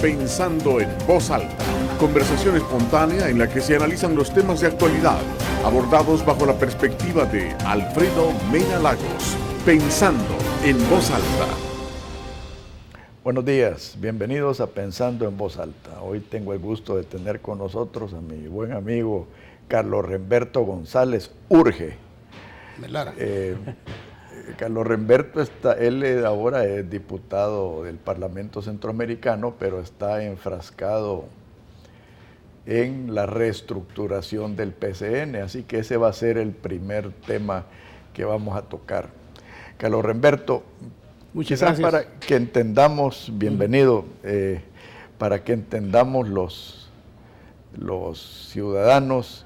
Pensando en Voz Alta. Conversación espontánea en la que se analizan los temas de actualidad, abordados bajo la perspectiva de Alfredo Mena Lagos. Pensando en Voz Alta. Buenos días, bienvenidos a Pensando en Voz Alta. Hoy tengo el gusto de tener con nosotros a mi buen amigo Carlos Remberto González Urge. Carlos Remberto él ahora es diputado del Parlamento Centroamericano, pero está enfrascado en la reestructuración del PCN, así que ese va a ser el primer tema que vamos a tocar. Carlos Remberto, muchas quizás gracias. Para que entendamos, bienvenido, para que entendamos los ciudadanos,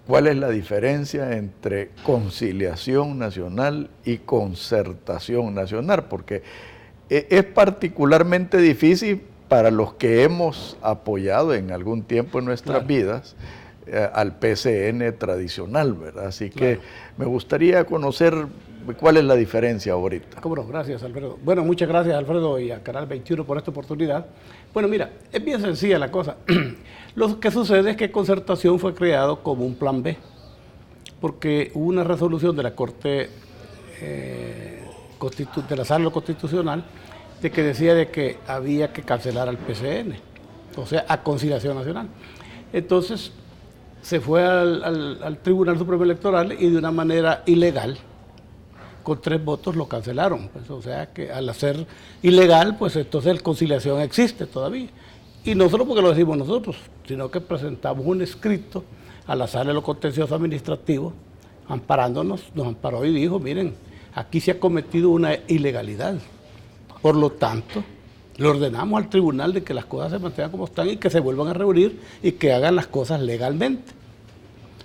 ¿cuál es la diferencia entre conciliación nacional y concertación nacional? Porque es particularmente difícil para los que hemos apoyado en algún tiempo en nuestras vidas al PCN tradicional, ¿verdad? Así que me gustaría conocer cuál es la diferencia ahorita. ¿Cómo no? Gracias, Alfredo. Bueno, muchas gracias, Alfredo, y a Canal 21 por esta oportunidad. Bueno, mira, es bien sencilla la cosa. Lo que sucede es que concertación fue creado como un plan B, porque hubo una resolución de la Corte de la Sala Constitucional de que decía de que había que cancelar al PCN, o sea, a Conciliación Nacional. Entonces, se fue al Tribunal Supremo Electoral y de una manera ilegal, con 3 votos lo cancelaron. Pues, o sea que al hacer ilegal, pues entonces la conciliación existe todavía. Y no solo porque lo decimos nosotros, sino que presentamos un escrito a la Sala de lo Contencioso Administrativo, amparándonos, nos amparó y dijo, miren, aquí se ha cometido una ilegalidad. Por lo tanto, le ordenamos al tribunal de que las cosas se mantengan como están y que se vuelvan a reunir y que hagan las cosas legalmente.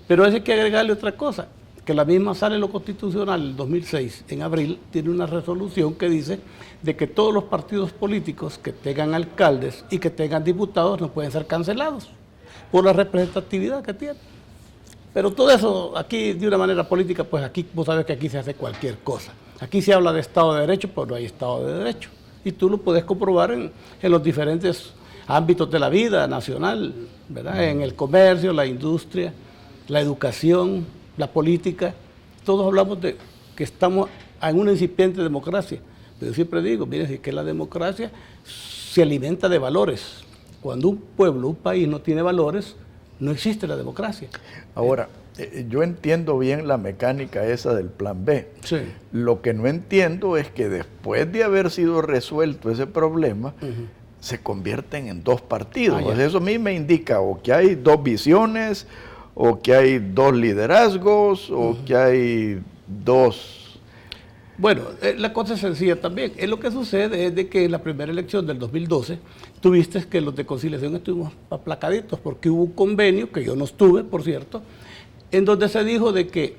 Pero hay que agregarle otra cosa, que la misma Sala de lo Constitucional del 2006, en abril, tiene una resolución que dice de que todos los partidos políticos que tengan alcaldes y que tengan diputados no pueden ser cancelados por la representatividad que tienen. Pero todo eso aquí, de una manera política, pues aquí, vos sabes que aquí se hace cualquier cosa. Aquí se habla de Estado de Derecho, pero no hay Estado de Derecho. Y tú lo puedes comprobar en los diferentes ámbitos de la vida nacional, ¿verdad? En el comercio, la industria, la educación, la política. Todos hablamos de que estamos en una incipiente democracia. Pero yo siempre digo, miren, si que la democracia se alimenta de valores. Cuando un pueblo, un país no tiene valores, no existe la democracia. Ahora, yo entiendo bien la mecánica esa del plan B. Sí. Lo que no entiendo es que después de haber sido resuelto ese problema, se convierten en 2 partidos. Pues eso a mí me indica o que hay 2 visiones, o que hay 2 liderazgos, o que hay 2... Bueno, la cosa es sencilla también. Lo que sucede es de que en la primera elección del 2012, tuviste que los de conciliación estuvimos aplacaditos, porque hubo un convenio, que yo no estuve, por cierto, en donde se dijo de que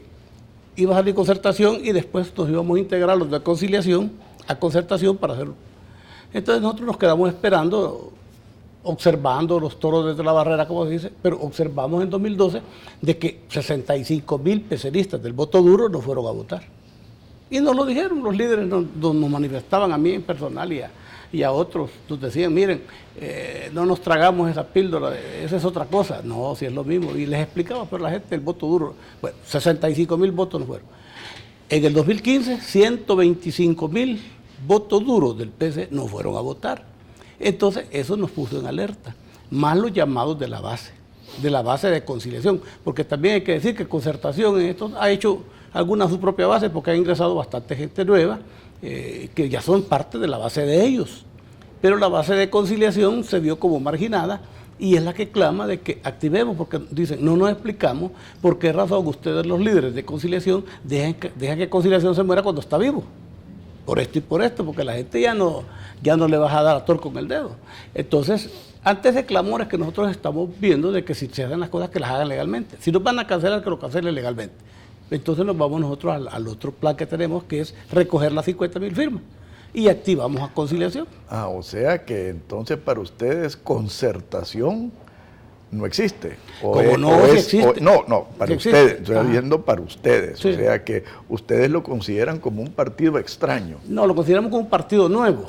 iba a salir concertación y después nos íbamos a integrar los de conciliación a concertación para hacerlo. Entonces nosotros nos quedamos esperando, observando los toros desde la barrera, como se dice, pero observamos en 2012 de que 65,000 PCNistas del voto duro no fueron a votar. Y nos lo dijeron, los líderes nos manifestaban a mí en personal y a otros, nos decían, miren, no nos tragamos esa píldora, esa es otra cosa. No, si es lo mismo. Y les explicaba, pero la gente, el voto duro, bueno, 65,000 votos no fueron. En el 2015, 125,000 votos duros del PC no fueron a votar. Entonces, eso nos puso en alerta, más los llamados de la base de conciliación, porque también hay que decir que concertación en esto ha hecho alguna su propia base, porque ha ingresado bastante gente nueva, que ya son parte de la base de ellos. Pero la base de conciliación se vio como marginada y es la que clama de que activemos, porque dicen, no nos explicamos por qué razón ustedes, los líderes de conciliación, dejan que conciliación se muera cuando está vivo. Por esto y por esto, porque la gente ya no le vas a dar a tort con el dedo. Entonces, antes de clamores que nosotros estamos viendo de que si se hacen las cosas, que las hagan legalmente. Si nos van a cancelar, que lo cancelen legalmente. Entonces nos vamos nosotros al otro plan que tenemos, que es recoger las 50,000 firmas. Y activamos a conciliación. O sea que entonces para ustedes concertación no existe. ¿Cómo no? Sí existe. No, para Sí ustedes, existe. estoy viendo para ustedes. Sí. O sea que ustedes lo consideran como un partido extraño. No, lo consideramos como un partido nuevo,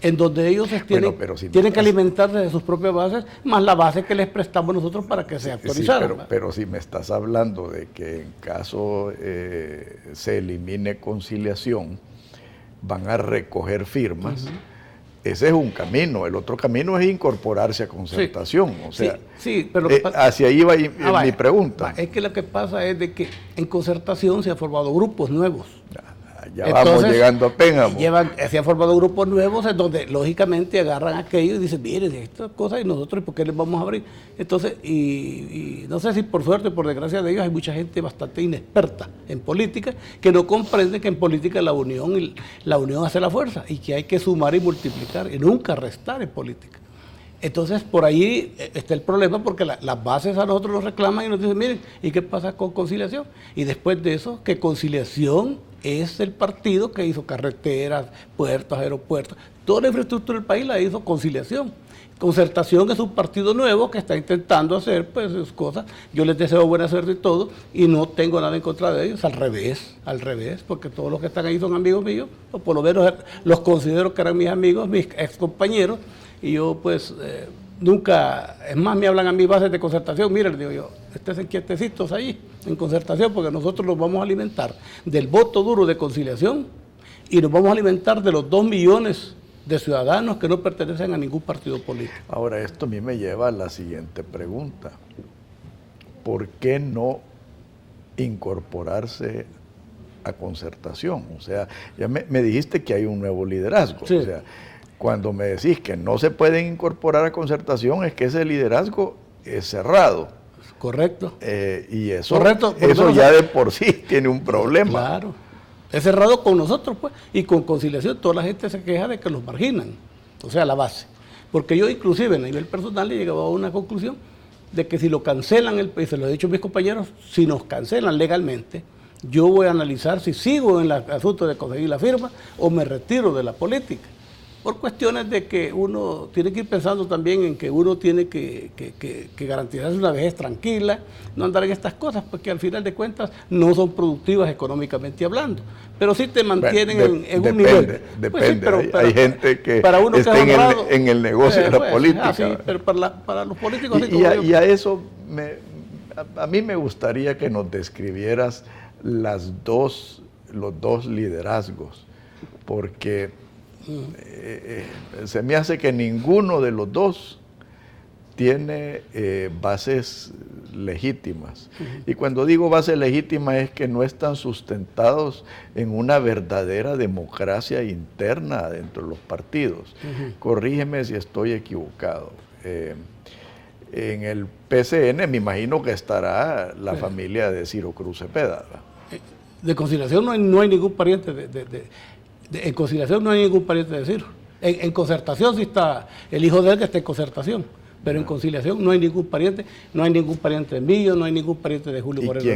en donde ellos tienen, tienen que alimentarse de sus propias bases, más la base que les prestamos nosotros para que se actualizaran. Sí, pero si me estás hablando de que en caso se elimine conciliación, van a recoger firmas, ese es un camino. El otro camino es incorporarse a concertación. O sea, pero hacia ahí va mi pregunta. Es que lo que pasa es de que en concertación se han formado grupos nuevos. Ya vamos llegando a Pénjamo. Se han formado grupos nuevos en donde lógicamente agarran aquello y dicen, miren, estas cosas y nosotros, ¿por qué les vamos a abrir? Entonces, y no sé si por suerte o por desgracia de ellos, hay mucha gente bastante inexperta en política que no comprende que en política la unión hace la fuerza y que hay que sumar y multiplicar y nunca restar en política. Entonces, por ahí está el problema porque las bases a nosotros nos reclaman y nos dicen, miren, ¿y qué pasa con conciliación? Y después de eso, que conciliación es el partido que hizo carreteras, puertos, aeropuertos, toda la infraestructura del país la hizo conciliación. Concertación es un partido nuevo que está intentando hacer pues sus cosas. Yo les deseo buena suerte y todo, y no tengo nada en contra de ellos, al revés, porque todos los que están ahí son amigos míos, o por lo menos los considero que eran mis amigos, mis ex compañeros, y yo pues nunca, es más, me hablan a mis bases de concertación, miren, digo yo, estén quietecitos ahí en concertación, porque nosotros nos vamos a alimentar del voto duro de conciliación y nos vamos a alimentar de los 2 millones de ciudadanos que no pertenecen a ningún partido político. Ahora, esto a mí me lleva a la siguiente pregunta. ¿Por qué no incorporarse a concertación? O sea, ya me dijiste que hay un nuevo liderazgo. Sí. O sea, cuando me decís que no se pueden incorporar a concertación, es que ese liderazgo es cerrado. Correcto. Y eso ya de por sí tiene un problema. Claro. Es cerrado con nosotros, pues, y con conciliación. Toda la gente se queja de que los marginan, o sea, la base. Porque yo, inclusive, a nivel personal, he llegado a una conclusión de que si lo cancelan, y se lo he dicho a mis compañeros, si nos cancelan legalmente, yo voy a analizar si sigo en el asunto de conseguir la firma o me retiro de la política. Por cuestiones de que uno tiene que ir pensando también en que uno tiene que garantizarse una vejez tranquila, no andar en estas cosas, porque al final de cuentas no son productivas económicamente hablando, pero sí te mantienen en un nivel. Depende, pues sí, pero hay gente que para uno está en el negocio de la política. Sí, pero para los políticos... Y a eso, a mí me gustaría que nos describieras los dos liderazgos, porque... se me hace que ninguno de los dos tiene bases legítimas. Y cuando digo bases legítimas es que no están sustentados en una verdadera democracia interna dentro de los partidos. Corrígeme si estoy equivocado. En el PCN me imagino que estará la familia de Ciro Cruz Cepeda. De conciliación no hay ningún pariente en conciliación no hay ningún pariente de Ciro. En concertación sí está el hijo de él que está en concertación, pero en conciliación no hay ningún pariente de Millo, no hay ningún pariente de Julio Moreno.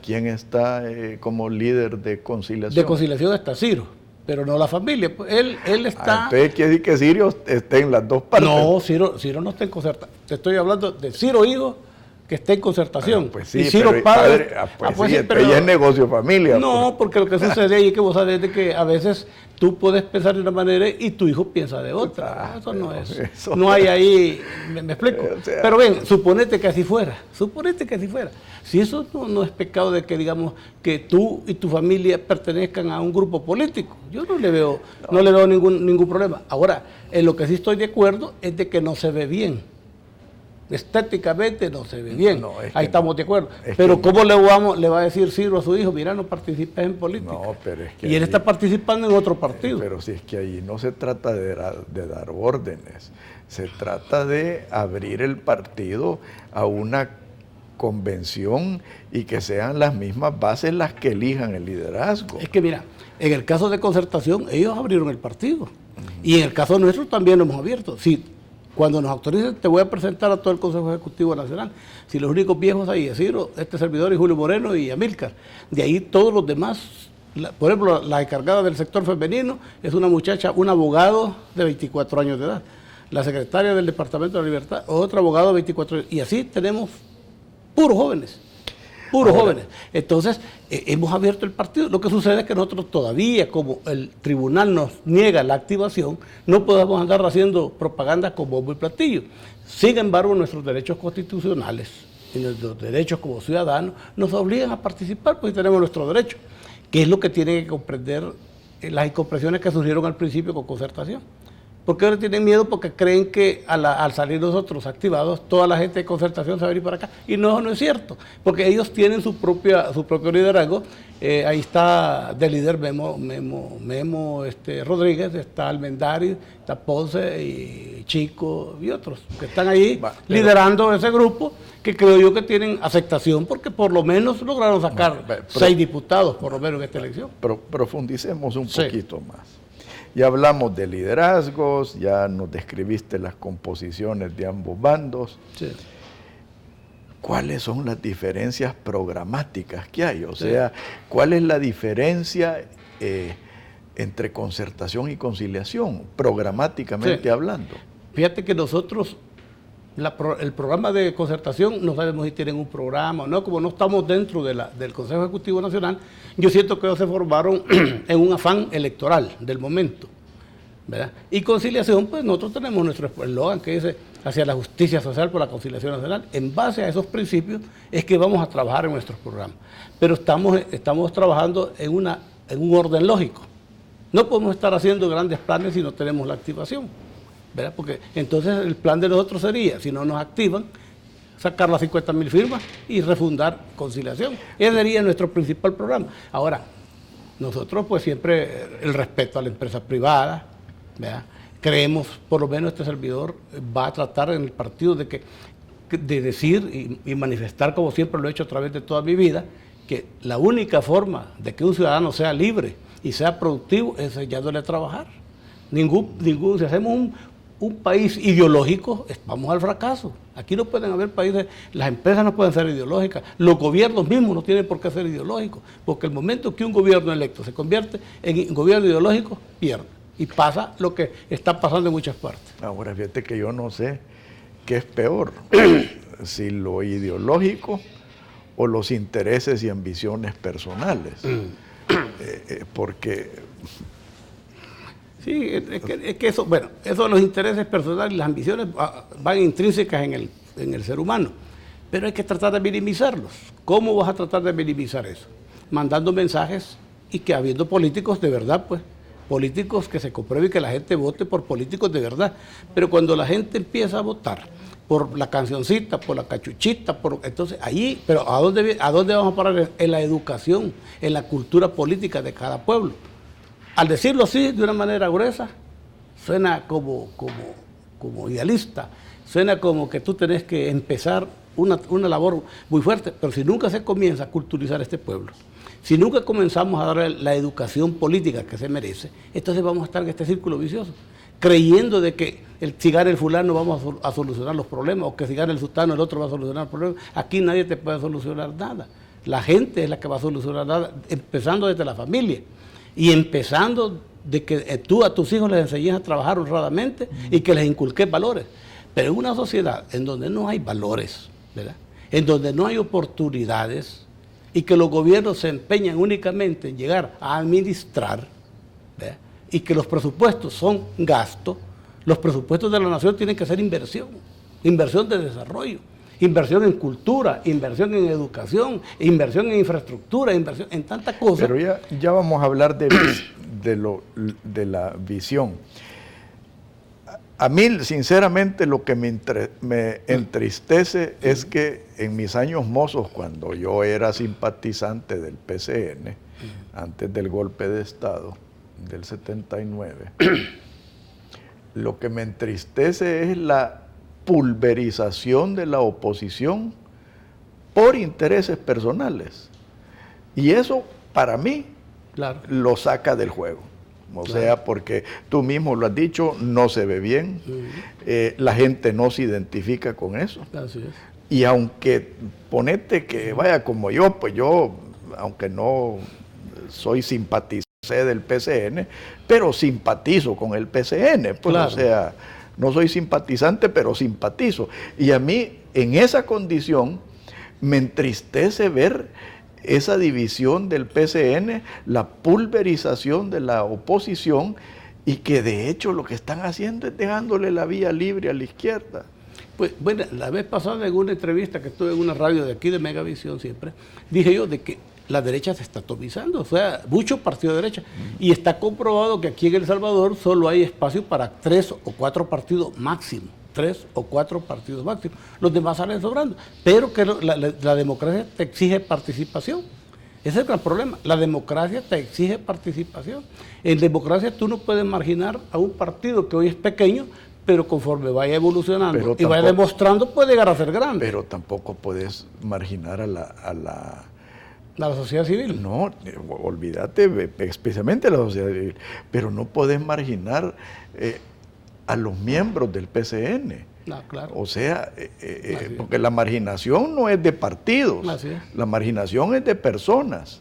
¿Quién está como líder de conciliación? De conciliación está Ciro, pero no la familia. Él está... Entonces quiere decir que Ciro esté en las dos partes. No, Ciro no está en concertación. Te estoy hablando de Ciro hijo, que esté en concertación. Pues sí, y Ciro padre, pero ella es negocio familia. No, porque lo que sucede ahí es que vos sabés de que a veces tú puedes pensar de una manera y tu hijo piensa de otra. Eso no es. No hay ahí, me explico. O sea, pero ven, suponete que así fuera. Si eso no es pecado de que digamos que tú y tu familia pertenezcan a un grupo político, yo no le veo ningún problema. Ahora, en lo que sí estoy de acuerdo es de que no se ve bien. Estéticamente no se ve bien, ahí estamos de acuerdo. Pero ¿cómo le va a decir Ciro a su hijo, mira, no participes en política? No, pero es que y él está participando en otro partido. Pero si es que ahí no se trata de dar órdenes, se trata de abrir el partido a una convención y que sean las mismas bases las que elijan el liderazgo. Es que mira, en el caso de concertación, ellos abrieron el partido. Y en el caso nuestro también lo hemos abierto. Sí. Cuando nos autoricen, te voy a presentar a todo el Consejo Ejecutivo Nacional. Si los únicos viejos ahí es Ciro, este servidor y Julio Moreno y Amílcar. De ahí todos los demás, por ejemplo, la encargada del sector femenino es una muchacha, un abogado de 24 años de edad. La secretaria del Departamento de la Libertad, otro abogado de 24 años. Y así tenemos puros jóvenes. puros jóvenes. Entonces, hemos abierto el partido. Lo que sucede es que nosotros todavía, como el tribunal nos niega la activación, no podemos andar haciendo propaganda con bombo y platillo. Sin embargo, nuestros derechos constitucionales y nuestros derechos como ciudadanos nos obligan a participar, porque tenemos nuestros derechos, que es lo que tienen que comprender las incomprensiones que surgieron al principio con concertación. Porque ahora tienen miedo porque creen que al salir nosotros activados, toda la gente de concertación se va a venir para acá. Y no, no es cierto, porque ellos tienen su propio liderazgo. Ahí está de líder Memo Rodríguez, está Almendaris, está Ponce y Chico y otros que están ahí liderando ese grupo, que creo yo que tienen aceptación porque por lo menos lograron sacar 6 diputados, por lo menos en esta elección. Pero profundicemos un poquito más. Ya hablamos de liderazgos, ya nos describiste las composiciones de ambos bandos. Sí. ¿Cuáles son las diferencias programáticas que hay? O sea, ¿cuál es la diferencia entre concertación y conciliación, programáticamente hablando? Fíjate que nosotros, el programa de concertación, no sabemos si tienen un programa o no, como no estamos dentro del Consejo Ejecutivo Nacional, yo siento que ellos se formaron en un afán electoral del momento, ¿verdad? Y conciliación, pues nosotros tenemos nuestro eslogan que dice, hacia la justicia social por la conciliación nacional. En base a esos principios es que vamos a trabajar en nuestros programas. Pero estamos trabajando en un orden lógico. No podemos estar haciendo grandes planes si no tenemos la activación, ¿verdad? Porque entonces el plan de nosotros sería, si no nos activan, sacar las 50.000 firmas y refundar conciliación. Ese sería nuestro principal programa. Ahora, nosotros pues siempre el respeto a la empresa privada, ¿verdad? Creemos, por lo menos este servidor va a tratar en el partido de decir y manifestar, como siempre lo he hecho a través de toda mi vida, que la única forma de que un ciudadano sea libre y sea productivo es enseñándole a trabajar. Si hacemos un país ideológico, vamos al fracaso. Aquí no pueden haber países, las empresas no pueden ser ideológicas, los gobiernos mismos no tienen por qué ser ideológicos, porque el momento que un gobierno electo se convierte en gobierno ideológico, pierde. Y pasa lo que está pasando en muchas partes. Ahora, fíjate que yo no sé qué es peor, si lo ideológico o los intereses y ambiciones personales. Porque... Sí, es que eso, bueno, eso de los intereses personales y las ambiciones van intrínsecas en el ser humano, pero hay que tratar de minimizarlos. ¿Cómo vas a tratar de minimizar eso? Mandando mensajes y que habiendo políticos de verdad, pues, políticos que se compruebe y que la gente vote por políticos de verdad. Pero cuando la gente empieza a votar por la cancioncita, por la cachuchita, entonces allí, pero ¿a dónde vamos a parar? En la educación, en la cultura política de cada pueblo. Al decirlo así, de una manera gruesa, suena como idealista, suena como que tú tenés que empezar una labor muy fuerte, pero si nunca se comienza a culturizar este pueblo, si nunca comenzamos a darle la educación política que se merece, entonces vamos a estar en este círculo vicioso, creyendo de que si gana el fulano vamos a solucionar los problemas, o que si gana el sultano el otro va a solucionar los problemas. Aquí nadie te puede solucionar nada. La gente es la que va a solucionar nada, empezando desde la familia, y empezando de que tú a tus hijos les enseñes a trabajar honradamente y que les inculques valores. Pero en una sociedad en donde no hay valores, ¿verdad? En donde no hay oportunidades, y que los gobiernos se empeñan únicamente en llegar a administrar, ¿verdad? Y que los presupuestos son gasto, los presupuestos de la nación tienen que ser inversión de desarrollo, inversión en cultura, inversión en educación, inversión en infraestructura, inversión en tantas cosas. Pero ya vamos a hablar de la visión. A mí, sinceramente, lo que me entristece es que en mis años mozos, cuando yo era simpatizante del PCN, antes del golpe de Estado del 79, lo que me entristece es la pulverización de la oposición por intereses personales. Y eso, para mí, lo saca del juego. O sea, porque tú mismo lo has dicho, no se ve bien, la gente no se identifica con eso. Así es. Y aunque ponete que vaya como yo, pues yo, aunque no soy simpatizante del PCN, pero simpatizo con el PCN, pues o sea, no soy simpatizante, pero simpatizo. Y a mí, en esa condición, me entristece ver esa división del PCN, la pulverización de la oposición, y que de hecho lo que están haciendo es dejándole la vía libre a la izquierda. Pues bueno, la vez pasada en una entrevista que estuve en una radio de aquí de Megavisión siempre, dije yo de que la derecha se está atomizando, o sea, mucho partido de derecha. Y está comprobado que aquí en El Salvador solo hay espacio para 3 o 4 partidos máximo. 3 o 4 partidos máximo. Los demás salen sobrando. Pero que la democracia te exige participación. Ese es el gran problema. La democracia te exige participación. En democracia tú no puedes marginar a un partido que hoy es pequeño, pero conforme vaya evolucionando y vaya demostrando puede llegar a ser grande. Pero tampoco puedes marginar a la sociedad civil. No, olvídate, especialmente a la sociedad civil. Pero no puedes marginar a los miembros del PCN. No, claro. O sea, porque la marginación no es de partidos, la marginación es de personas.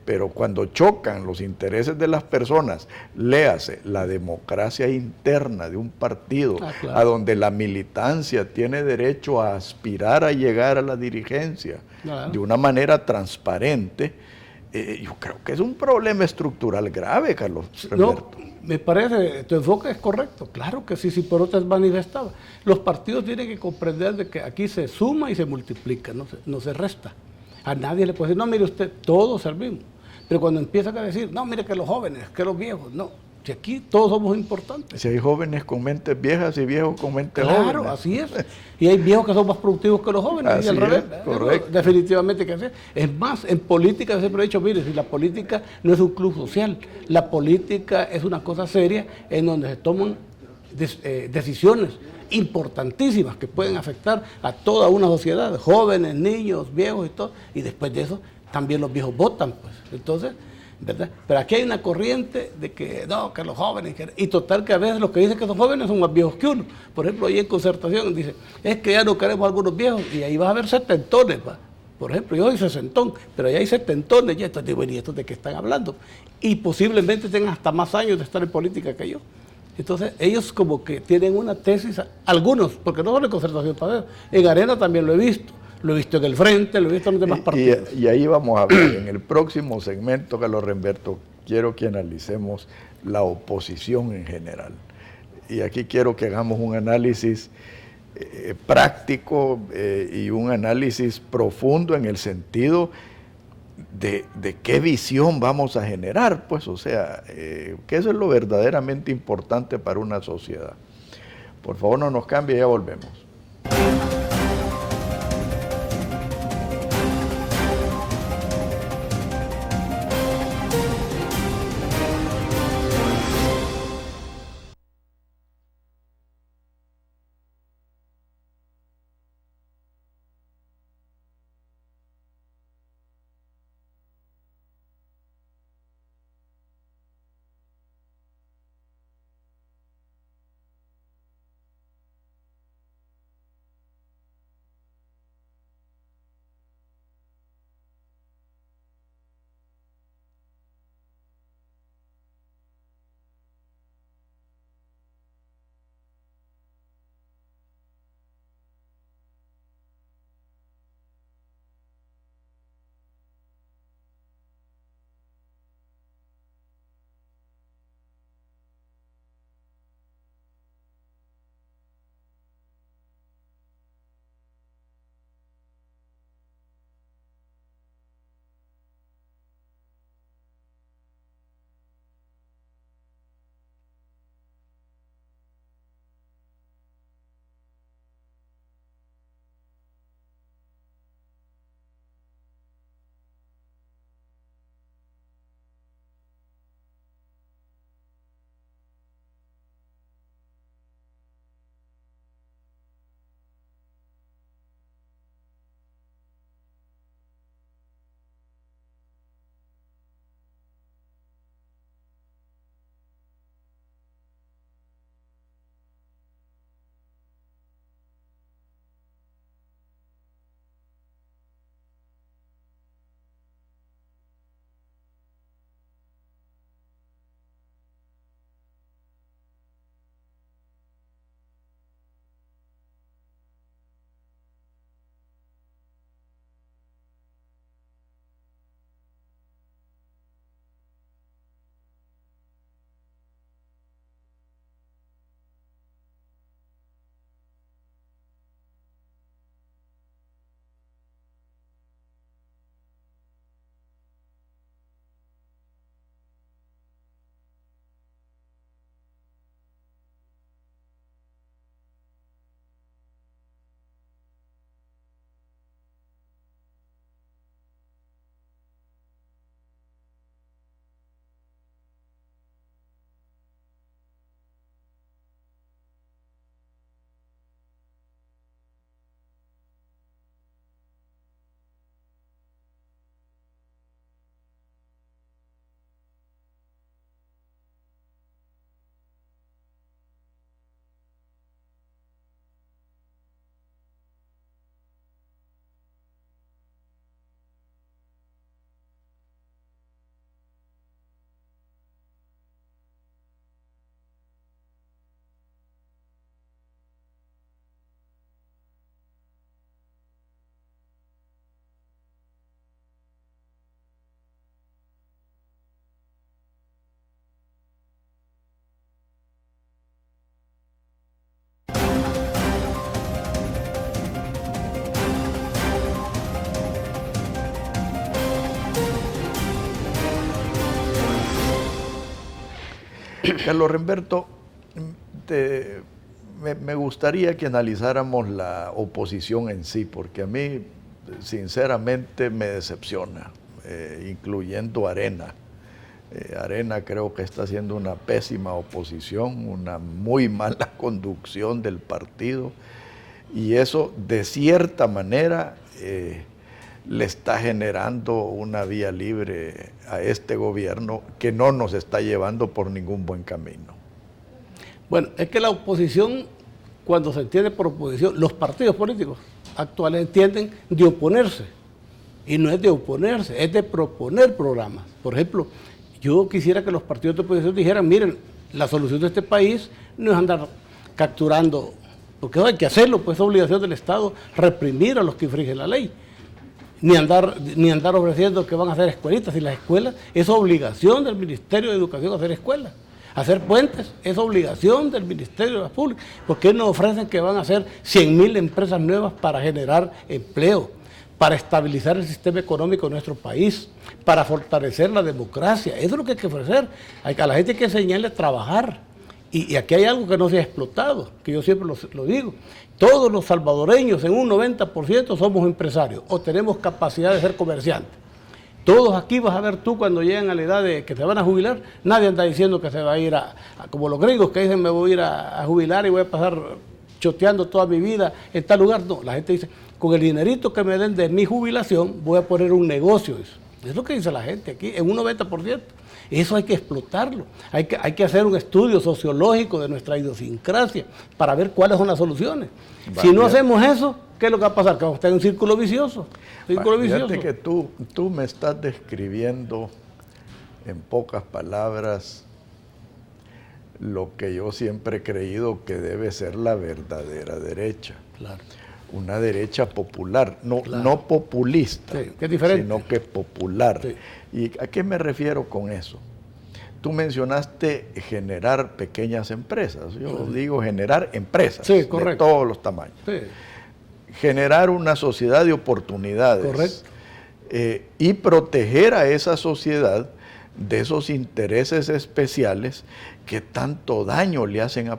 Pero cuando chocan los intereses de las personas, léase la democracia interna de un partido, claro, a donde la militancia tiene derecho a aspirar a llegar a la dirigencia, claro, de una manera transparente, yo creo que es un problema estructural grave, Carlos Remberto. No, me parece, tu enfoque es correcto, claro que sí, pero te has manifestado. Los partidos tienen que comprender de que aquí se suma y se multiplica, no se resta. A nadie le puede decir, no, mire usted, todos servimos. Pero cuando empiezan a decir, no, mire que los jóvenes, que los viejos, no. Si aquí todos somos importantes. Si hay jóvenes con mentes viejas y viejos con mentes jóvenes. Claro, así es. Y hay viejos que son más productivos que los jóvenes. Así y al revés. Correcto. Definitivamente que así es. Es más, en política siempre he dicho, mire, si la política no es un club social, la política es una cosa seria en donde se toman decisiones importantísimas que pueden afectar a toda una sociedad, jóvenes, niños, viejos y todo, y después de eso también los viejos votan, pues. Entonces, ¿verdad? Pero aquí hay una corriente de que no, que los jóvenes, y total que a veces los que dicen que son jóvenes son más viejos que uno. Por ejemplo, ahí en Concertación dice, es que ya no queremos algunos viejos, y ahí vas a ver setentones, ¿va? Por ejemplo, yo soy sesentón, pero allá hay setentones, ya entonces digo, ¿y estos de qué están hablando? Y posiblemente tengan hasta más años de estar en política que yo. Entonces, ellos como que tienen una tesis, algunos, porque no solo en Concertación Padero, en Arena también lo he visto en el Frente, lo he visto en los demás partidos. Y ahí vamos a ver, en el próximo segmento, Carlos Remberto, quiero que analicemos la oposición en general. Y aquí quiero que hagamos un análisis práctico y un análisis profundo en el sentido de qué visión vamos a generar, pues, o sea, que eso es lo verdaderamente importante para una sociedad. Por favor, no nos cambie, ya volvemos. Carlos Remberto, me gustaría que analizáramos la oposición en sí, porque a mí, sinceramente, me decepciona, incluyendo Arena. Arena creo que está haciendo una pésima oposición, una muy mala conducción del partido, y eso, de cierta manera, le está generando una vía libre a este gobierno que no nos está llevando por ningún buen camino. Bueno, es que la oposición, cuando se entiende por oposición, los partidos políticos actuales entienden de oponerse. Y no es de oponerse, es de proponer programas. Por ejemplo, yo quisiera que los partidos de oposición dijeran, miren, la solución de este país no es andar capturando, porque hay que hacerlo, pues es obligación del Estado reprimir a los que infringen la ley. Ni andar ofreciendo que van a hacer escuelitas, y las escuelas es obligación del Ministerio de Educación hacer escuelas. Hacer puentes es obligación del Ministerio de la Pública. ¿Por qué no ofrecen que van a hacer 100.000 empresas nuevas para generar empleo, para estabilizar el sistema económico de nuestro país, para fortalecer la democracia? Eso es lo que hay que ofrecer. A la gente hay que enseñarle a trabajar. Y aquí hay algo que no se ha explotado, que yo siempre lo digo. Todos los salvadoreños, en un 90%, somos empresarios o tenemos capacidad de ser comerciantes. Todos aquí vas a ver tú cuando llegan a la edad de que se van a jubilar, nadie anda diciendo que se va a ir como los gringos que dicen me voy a ir a jubilar y voy a pasar choteando toda mi vida en tal lugar. No, la gente dice, con el dinerito que me den de mi jubilación voy a poner un negocio. Es lo que dice la gente aquí, en un 90%. Eso hay que explotarlo. Hay que hacer un estudio sociológico de nuestra idiosincrasia para ver cuáles son las soluciones. Si no hacemos eso, ¿qué es lo que va a pasar? Que vamos a estar en un círculo vicioso. Fíjate que tú me estás describiendo en pocas palabras lo que yo siempre he creído que debe ser la verdadera derecha. Claro. Una derecha popular, no populista, sí, que es diferente, sino que popular. Sí. ¿Y a qué me refiero con eso? Tú mencionaste generar pequeñas empresas. Yo digo generar empresas, sí, de todos los tamaños. Sí. Generar una sociedad de oportunidades. Correcto. Y proteger a esa sociedad de esos intereses especiales que tanto daño le hacen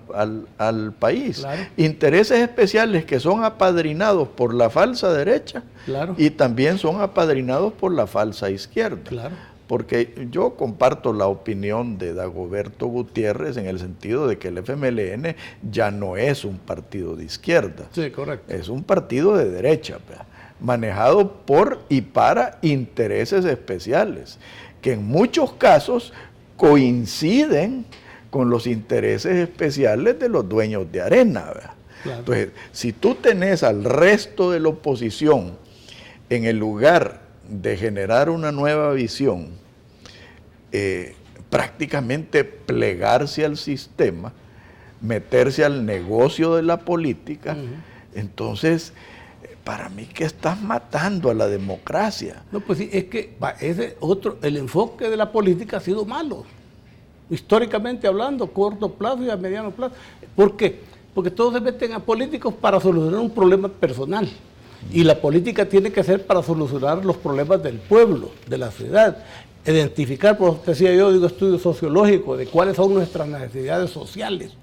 al país. Claro. Intereses especiales que son apadrinados por la falsa derecha, claro, y también son apadrinados por la falsa izquierda. Claro. Porque yo comparto la opinión de Dagoberto Gutiérrez en el sentido de que el FMLN ya no es un partido de izquierda. Sí, correcto. Es un partido de derecha, manejado por y para intereses especiales, que en muchos casos coinciden con los intereses especiales de los dueños de Arena. Claro. Entonces, si tú tenés al resto de la oposición en el lugar de generar una nueva visión, prácticamente plegarse al sistema, meterse al negocio de la política, entonces, para mí que estás matando a la democracia. No, pues sí, es que el enfoque de la política ha sido malo, históricamente hablando, corto plazo y a mediano plazo. ¿Por qué? Porque todos se meten a políticos para solucionar un problema personal. Y la política tiene que ser para solucionar los problemas del pueblo, de la ciudad. Identificar, por decía yo, digo estudio sociológico de cuáles son nuestras necesidades sociales.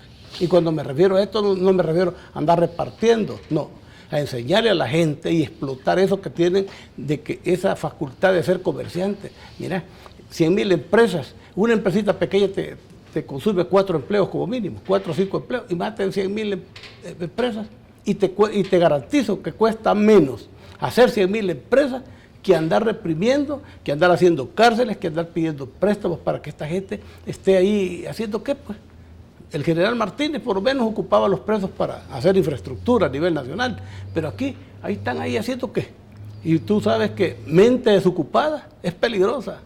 Y cuando me refiero a esto, no me refiero a andar repartiendo, no. A enseñarle a la gente y explotar eso que tienen, de que esa facultad de ser comerciante. Mira, 100.000 empresas, una empresita pequeña te consume 4 empleos como mínimo, 4 o 5 empleos, y maten 100.000 empresas, y te garantizo que cuesta menos hacer 100.000 empresas que andar reprimiendo, que andar haciendo cárceles, que andar pidiendo préstamos para que esta gente esté ahí haciendo qué, pues. El general Martínez por lo menos ocupaba los presos para hacer infraestructura a nivel nacional, pero aquí, ahí están ahí haciendo qué. Y tú sabes que mente desocupada es peligrosa,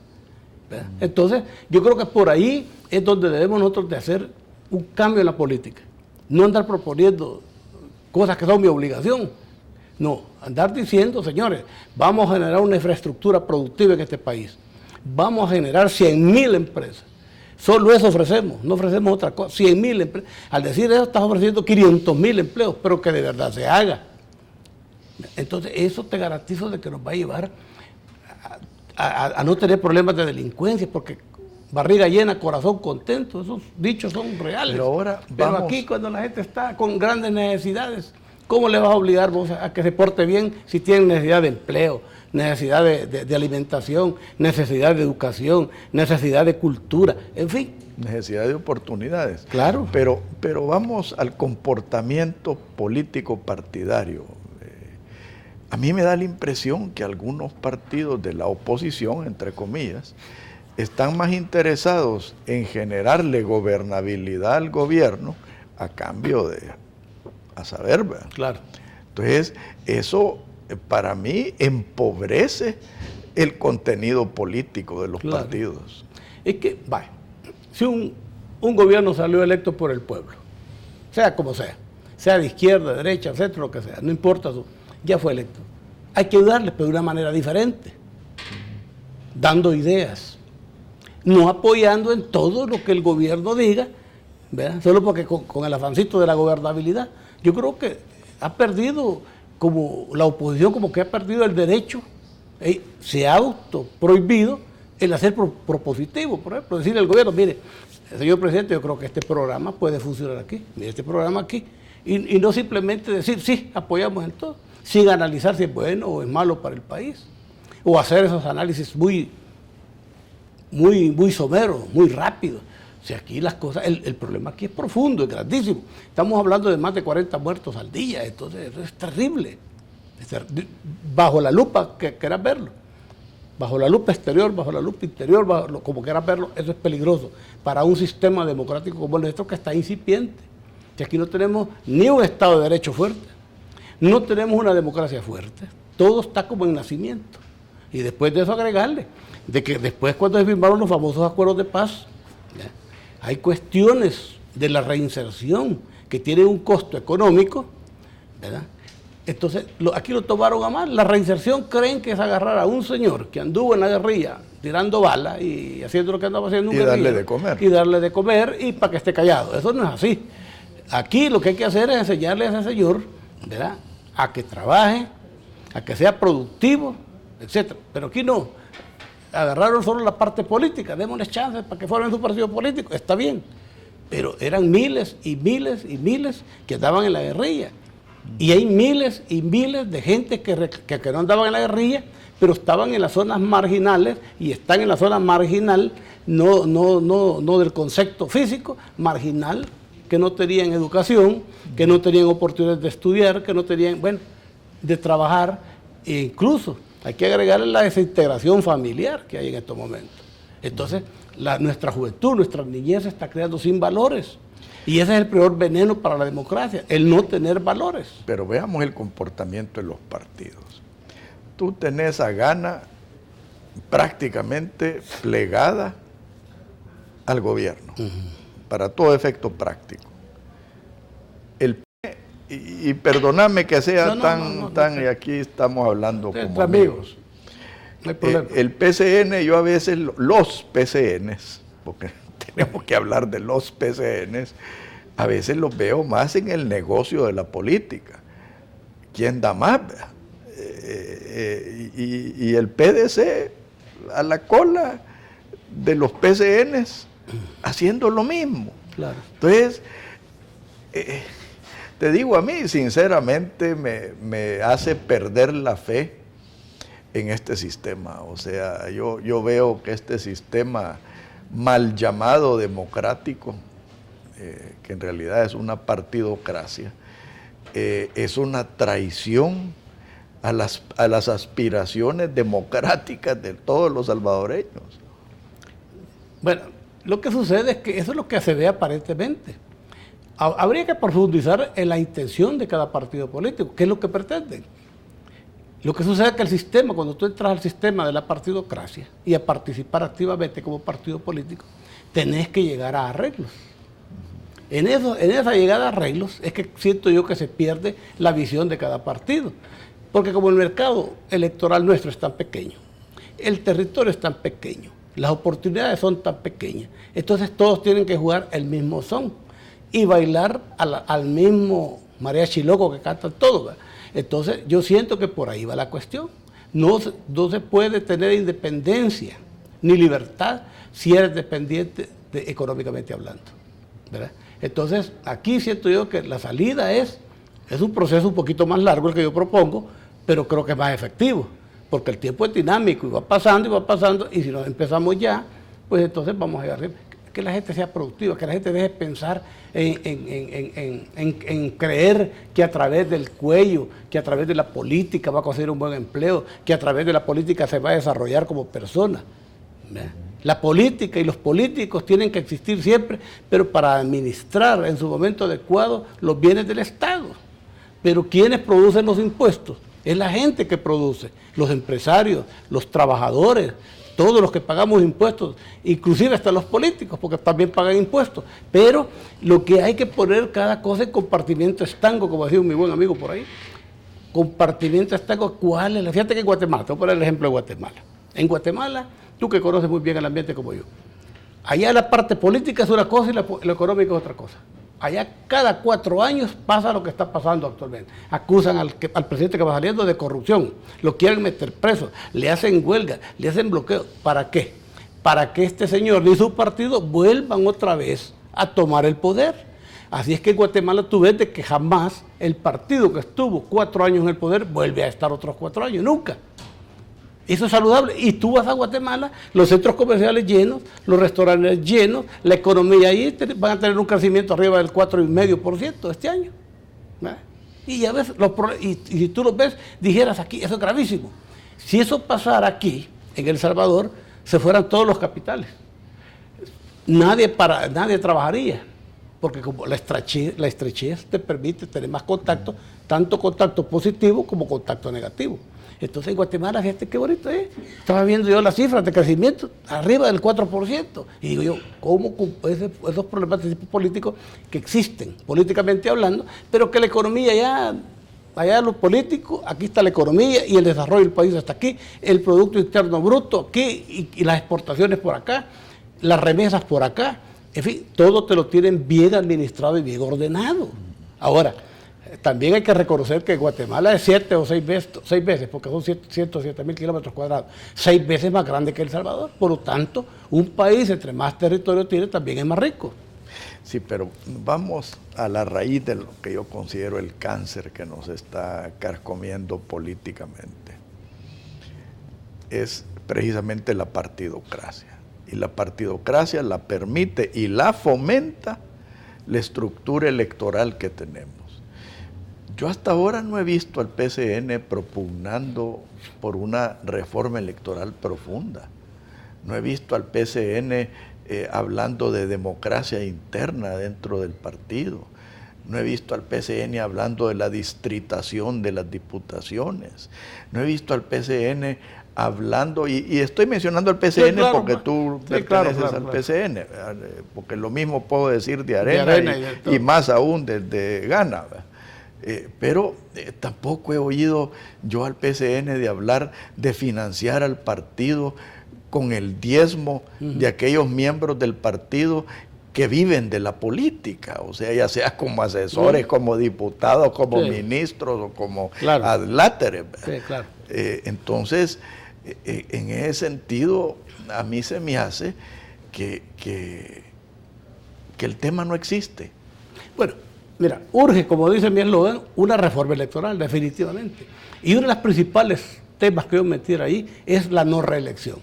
¿verdad? Entonces, yo creo que por ahí es donde debemos nosotros de hacer un cambio en la política. No andar proponiendo cosas que son mi obligación. No, andar diciendo, señores, vamos a generar una infraestructura productiva en este país. Vamos a generar 100.000 empresas. Solo eso ofrecemos, no ofrecemos otra cosa, 100.000 empresas. Al decir eso estás ofreciendo 500.000 empleos, pero que de verdad se haga. Entonces eso te garantizo de que nos va a llevar a no tener problemas de delincuencia, porque barriga llena, corazón contento. Esos dichos son reales. Pero aquí, cuando la gente está con grandes necesidades, ¿cómo le vas a obligar vos a que se porte bien si tienen necesidad de empleo, necesidad de alimentación, necesidad de educación, necesidad de cultura, en fin? Necesidad de oportunidades. Claro. Pero vamos al comportamiento político partidario. A mí me da la impresión que algunos partidos de la oposición, entre comillas, están más interesados en generarle gobernabilidad al gobierno a cambio de, a saber, ¿verdad? Claro. Entonces, eso para mí empobrece el contenido político de los partidos. Es que, vaya, si un gobierno salió electo por el pueblo, sea como sea de izquierda, derecha, centro, lo que sea, no importa, ya fue electo. Hay que ayudarle, pero de una manera diferente, dando ideas, no apoyando en todo lo que el gobierno diga, ¿verdad? Solo porque con el afancito de la gobernabilidad. Yo creo que ha perdido, como la oposición, como que ha perdido el derecho, se ha autoprohibido el hacer propositivo, por ejemplo, decirle al gobierno, mire, señor presidente, yo creo que este programa puede funcionar aquí, mire este programa aquí, y no simplemente decir, sí, apoyamos en todo, sin analizar si es bueno o es malo para el país, o hacer esos análisis muy someros, muy rápidos. O sea, aquí las cosas, el problema aquí es profundo, es grandísimo. Estamos hablando de más de 40 muertos al día, entonces eso es terrible. Bajo la lupa, que quieras verlo. Bajo la lupa exterior, bajo la lupa interior, como quieras verlo, eso es peligroso para un sistema democrático como el nuestro que está incipiente. Que aquí no tenemos ni un Estado de Derecho fuerte, no tenemos una democracia fuerte, todo está como en nacimiento. Y después de eso agregarle, de que después cuando se firmaron los famosos acuerdos de paz, ¿ya? Hay cuestiones de la reinserción que tienen un costo económico, ¿verdad? Entonces, aquí lo tomaron a mal. La reinserción creen que es agarrar a un señor que anduvo en la guerrilla tirando balas y haciendo lo que andaba haciendo un guerrillero. Y darle de comer. Y darle de comer y para que esté callado. Eso no es así. Aquí lo que hay que hacer es enseñarle a ese señor, ¿verdad?, a que trabaje, a que sea productivo, etc. Pero aquí no. Agarraron solo la parte política, démosles chances para que fueran su partido político, está bien. Pero eran miles y miles y miles que andaban en la guerrilla. Y hay miles y miles de gente que no andaban en la guerrilla, pero estaban en las zonas marginales y están en la zona marginal, no del concepto físico, marginal, que no tenían educación, que no tenían oportunidades de estudiar, que no tenían, bueno, de trabajar, e incluso hay que agregarle la desintegración familiar que hay en estos momentos. Entonces, nuestra juventud, nuestra niñez se está creando sin valores. Y ese es el peor veneno para la democracia, el no tener valores. Pero veamos el comportamiento de los partidos. Tú tenés a Ghana prácticamente plegada al gobierno, para todo efecto práctico. Y perdóname que sea y aquí estamos hablando como amigos. No hay problema. El PCN, yo a veces, los PCNs, porque tenemos que hablar de los PCNs, a veces los veo más en el negocio de la política. ¿Quién da más? Y el PDC a la cola de los PCNs haciendo lo mismo. Claro. Entonces, te digo, a mí sinceramente me hace perder la fe en este sistema. O sea, yo veo que este sistema mal llamado democrático, que en realidad es una partidocracia, es una traición a las aspiraciones democráticas de todos los salvadoreños. Bueno, lo que sucede es que eso es lo que se ve aparentemente. Habría que profundizar en la intención de cada partido político, qué es lo que pretenden. Lo que sucede es que el sistema, cuando tú entras al sistema de la partidocracia y a participar activamente como partido político, tenés que llegar a arreglos. En esa llegada a arreglos es que siento yo que se pierde la visión de cada partido. Porque como el mercado electoral nuestro es tan pequeño, el territorio es tan pequeño, las oportunidades son tan pequeñas, entonces todos tienen que jugar el mismo son y bailar al mismo mariachi loco que cantan todos, ¿verdad? Entonces yo siento que por ahí va la cuestión. No se puede tener independencia ni libertad si eres dependiente económicamente hablando, ¿verdad? Entonces, aquí siento yo que la salida es un proceso un poquito más largo el que yo propongo, pero creo que es más efectivo, porque el tiempo es dinámico y va pasando, y si nos empezamos ya, pues entonces vamos a llegar. Que la gente sea productiva, que la gente deje pensar en creer que a través del cuello, que a través de la política va a conseguir un buen empleo, que a través de la política se va a desarrollar como persona. La política y los políticos tienen que existir siempre, pero para administrar en su momento adecuado los bienes del Estado. Pero ¿quiénes producen los impuestos? Es la gente que produce, los empresarios, los trabajadores, todos los que pagamos impuestos, inclusive hasta los políticos, porque también pagan impuestos. Pero lo que hay que poner cada cosa en compartimiento estanco, como decía mi buen amigo por ahí. Compartimiento estanco, ¿cuál es? Fíjate que en Guatemala, te voy a poner el ejemplo de Guatemala. En Guatemala, tú que conoces muy bien el ambiente como yo, allá la parte política es una cosa y lo económico es otra cosa. Allá cada 4 años pasa lo que está pasando actualmente. Acusan al presidente que va saliendo de corrupción, lo quieren meter preso, le hacen huelga, le hacen bloqueo. ¿Para qué? Para que este señor y su partido vuelvan otra vez a tomar el poder. Así es que en Guatemala tú ves de que jamás el partido que estuvo 4 años en el poder vuelve a estar otros 4 años, nunca. Eso es saludable. Y tú vas a Guatemala, los centros comerciales llenos, los restaurantes llenos, la economía ahí van a tener un crecimiento arriba del 4,5% este año. ¿Verdad? Y ya ves, y si tú lo ves, dijeras aquí, eso es gravísimo. Si eso pasara aquí, en El Salvador, se fueran todos los capitales. Nadie trabajaría, porque como la estrechez te permite tener más contacto, tanto contacto positivo como contacto negativo. Entonces en Guatemala, fíjate qué bonito es. Estaba viendo yo las cifras de crecimiento arriba del 4%. Y digo yo, ¿cómo esos problemas de tipo político que existen, políticamente hablando, pero que la economía allá lo político, aquí está la economía y el desarrollo del país hasta aquí, el Producto Interno Bruto aquí y las exportaciones por acá, las remesas por acá, en fin, todo te lo tienen bien administrado y bien ordenado. Ahora, también hay que reconocer que Guatemala es 7 o 6 veces, porque son 107,000 kilómetros cuadrados, 6 veces más grande que El Salvador. Por lo tanto, un país entre más territorio tiene también es más rico. Sí, pero vamos a la raíz de lo que yo considero el cáncer que nos está carcomiendo políticamente. Es precisamente la partidocracia. Y la partidocracia la permite y la fomenta la estructura electoral que tenemos. Yo hasta ahora no he visto al PCN propugnando por una reforma electoral profunda. No he visto al PCN hablando de democracia interna dentro del partido. No he visto al PCN hablando de la distritación de las diputaciones. No he visto al PCN hablando, y estoy mencionando al PCN sí, claro, porque tú perteneces al PCN, porque lo mismo puedo decir de Arena, y más aún de Gana. Pero tampoco he oído yo al PCN de hablar de financiar al partido con el diezmo de aquellos miembros del partido que viven de la política, o sea, ya sea como asesores, como diputados, como ministros o como adláteres. Sí, claro. Entonces, en ese sentido, a mí se me hace que el tema no existe. Bueno, mira, urge, como dice mi eslogan, una reforma electoral, definitivamente. Y uno de los principales temas que yo metiera ahí es la no reelección.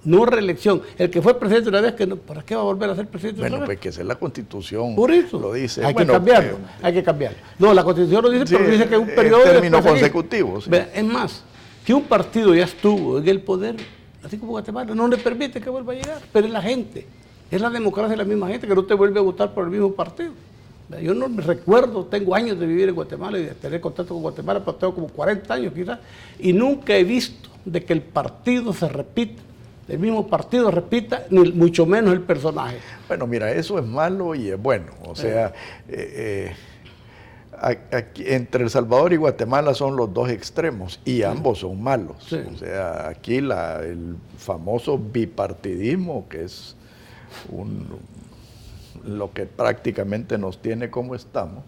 No reelección. El que fue presidente una vez, ¿para qué va a volver a ser presidente otra vez? Bueno, pues que esa es la Constitución. Por eso. Lo dice. Hay que cambiarlo, hay que cambiarlo. No, la Constitución lo dice, pero dice que es un periodo de términos consecutivos. Sí. Es más, que un partido ya estuvo en el poder, así como Guatemala, no le permite que vuelva a llegar, pero es la gente. Es la democracia de la misma gente que no te vuelve a votar por el mismo partido. Yo no me recuerdo, tengo años de vivir en Guatemala y de tener contacto con Guatemala, pero tengo como 40 años quizás, y nunca he visto de que el partido se repita, el mismo partido repita, ni mucho menos el personaje. Bueno, mira, eso es malo y es bueno. O sea, aquí, entre El Salvador y Guatemala son los dos extremos y ambos son malos. Sí. O sea, aquí el famoso bipartidismo, que es lo que prácticamente nos tiene como estamos,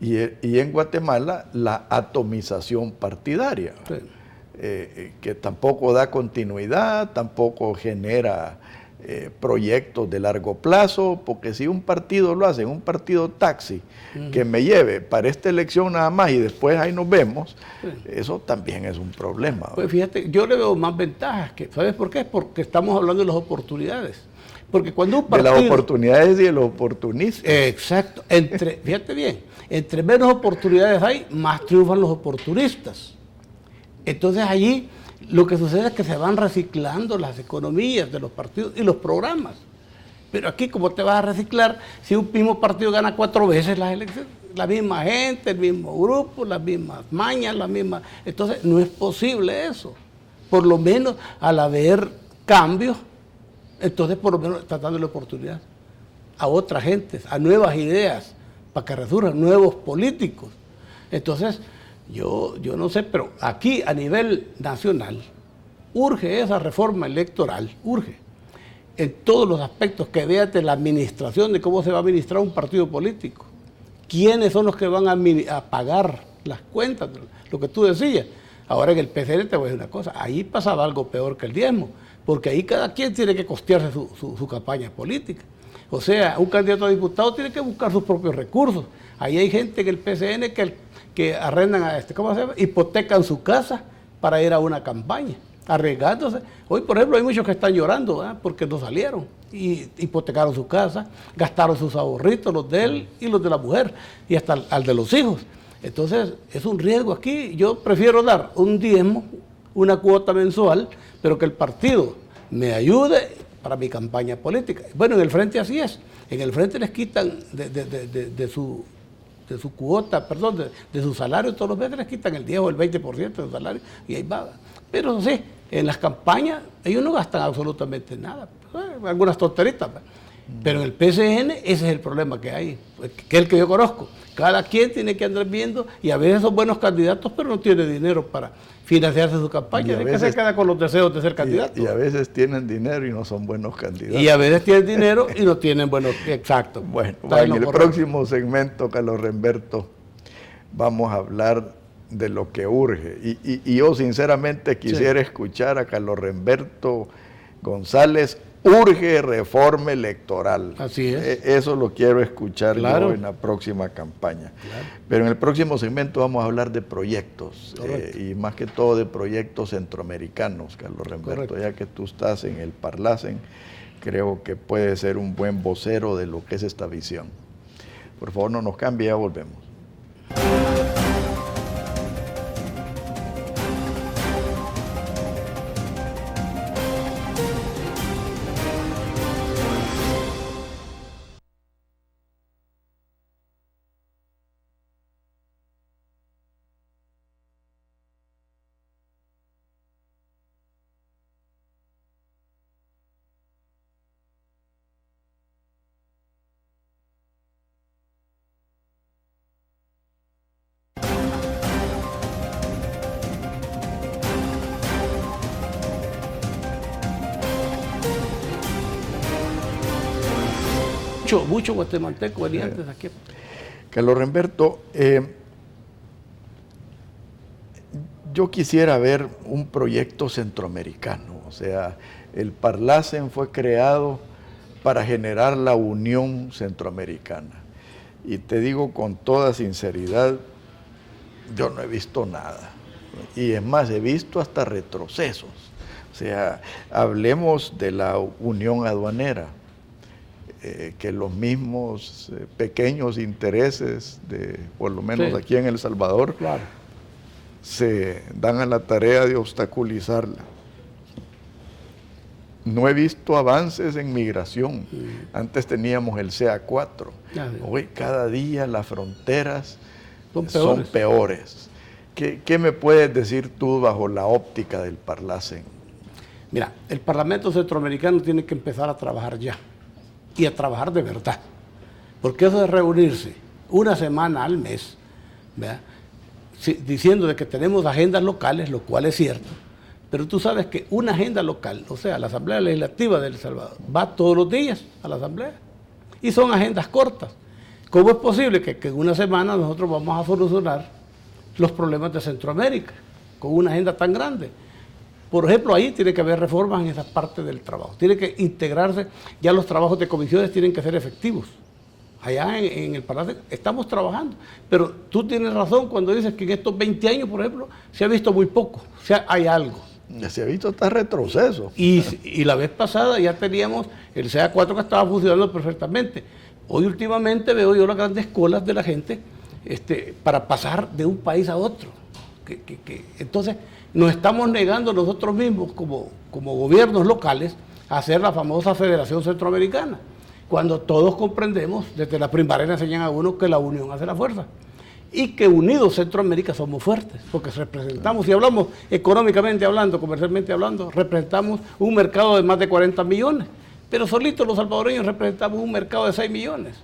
y en Guatemala la atomización partidaria. Sí. que tampoco da continuidad, tampoco genera proyectos de largo plazo, porque si un partido lo hace, un partido taxi, que me lleve para esta elección nada más y después ahí nos vemos, eso también es un problema. Pues fíjate, yo le veo más ventajas, ¿sabes por qué? Porque estamos hablando de las oportunidades. Porque cuando un partido... De las oportunidades y de los oportunistas. Exacto. Fíjate bien, entre menos oportunidades hay, más triunfan los oportunistas. Entonces allí lo que sucede es que se van reciclando las economías de los partidos y los programas. Pero aquí, ¿cómo te vas a reciclar si un mismo partido gana 4 veces las elecciones? La misma gente, el mismo grupo, las mismas mañas, las mismas... Entonces, no es posible eso. Por lo menos, al haber cambios, entonces por lo menos está dándole oportunidad a otras gentes, a nuevas ideas, para que resurjan nuevos políticos. Entonces, yo no sé, pero aquí a nivel nacional urge esa reforma electoral, urge, en todos los aspectos, que vea de la administración, de cómo se va a administrar un partido político, quiénes son los que van a pagar las cuentas, lo que tú decías. Ahora en el PCN te voy a decir una cosa, ahí pasaba algo peor que el diezmo, porque ahí cada quien tiene que costearse su campaña política. O sea, un candidato a diputado tiene que buscar sus propios recursos. Ahí hay gente en el PCN que arrendan, ¿cómo se llama? Hipotecan su casa para ir a una campaña, arriesgándose. Hoy, por ejemplo, hay muchos que están llorando porque no salieron y hipotecaron su casa, gastaron sus ahorritos, los de él y los de la mujer, y hasta al de los hijos. Entonces, es un riesgo aquí. Yo prefiero dar un diezmo, una cuota mensual, pero que el partido me ayude para mi campaña política. Bueno, en el Frente así es. En el Frente les quitan de su cuota, perdón, de su salario, todos los meses les quitan el 10 o el 20% de su salario y ahí va. Pero sí, en las campañas ellos no gastan absolutamente nada, algunas tonteritas. Pero en el PCN ese es el problema que hay, que es el que yo conozco. Cada quien tiene que andar viendo y a veces son buenos candidatos, pero no tiene dinero para financiarse su campaña. Es que se queda con los deseos de ser candidato. Y a veces tienen dinero y no son buenos candidatos. Y a veces tienen dinero y no tienen buenos... Exacto. Bueno, en el próximo segmento, Carlos Remberto, vamos a hablar de lo que urge. Y yo sinceramente quisiera escuchar a Carlos Remberto González. Urge reforma electoral. Así es. Eso lo quiero escuchar claro. yo en la próxima campaña. Claro. Pero en el próximo segmento vamos a hablar de proyectos, y más que todo de proyectos centroamericanos, Carlos Remberto. Correcto. Ya que tú estás en el Parlacen, creo que puede ser un buen vocero de lo que es esta visión. Por favor, no nos cambie, ya volvemos. Mucho guatemalteco venía antes aquí. Carlos Remberto, yo quisiera ver un proyecto centroamericano. O sea, el Parlacen fue creado para generar la unión centroamericana. Y te digo con toda sinceridad, yo no he visto nada. Y es más, he visto hasta retrocesos. O sea, hablemos de la unión aduanera. Que los mismos pequeños intereses, por lo menos sí. Aquí en El Salvador, claro. Se dan a la tarea de obstaculizarla. No he visto avances en migración. Antes teníamos el CA4. Hoy cada día las fronteras son peores. ¿Qué me puedes decir tú bajo la óptica del Parlacen? Mira, el Parlamento Centroamericano tiene que empezar a trabajar ya. Y a trabajar de verdad. Porque eso de reunirse una semana al mes, ¿verdad? Diciendo de que tenemos agendas locales, lo cual es cierto, pero tú sabes que una agenda local, o sea, la Asamblea Legislativa de El Salvador, va todos los días a la Asamblea. Y son agendas cortas. ¿Cómo es posible que en una semana nosotros vamos a solucionar los problemas de Centroamérica? con una agenda tan grande. Por ejemplo, ahí tiene que haber reformas en esa parte del trabajo. Tiene que integrarse, ya los trabajos de comisiones tienen que ser efectivos. Allá en el Palacio estamos trabajando. Pero tú tienes razón cuando dices que en estos 20 años, por ejemplo, se ha visto muy poco. O sea, hay algo. Se ha visto hasta retroceso. Y la vez pasada ya teníamos el CA4 que estaba funcionando perfectamente. Hoy últimamente veo yo las grandes colas de la gente para pasar de un país a otro. Entonces nos estamos negando nosotros mismos como gobiernos locales a hacer la famosa Federación Centroamericana, cuando todos comprendemos, desde la primaria enseñan a uno que la unión hace la fuerza y que unidos Centroamérica somos fuertes, porque representamos, si hablamos económicamente hablando, comercialmente hablando, representamos un mercado de más de 40 millones, pero solitos los salvadoreños representamos un mercado de 6 millones.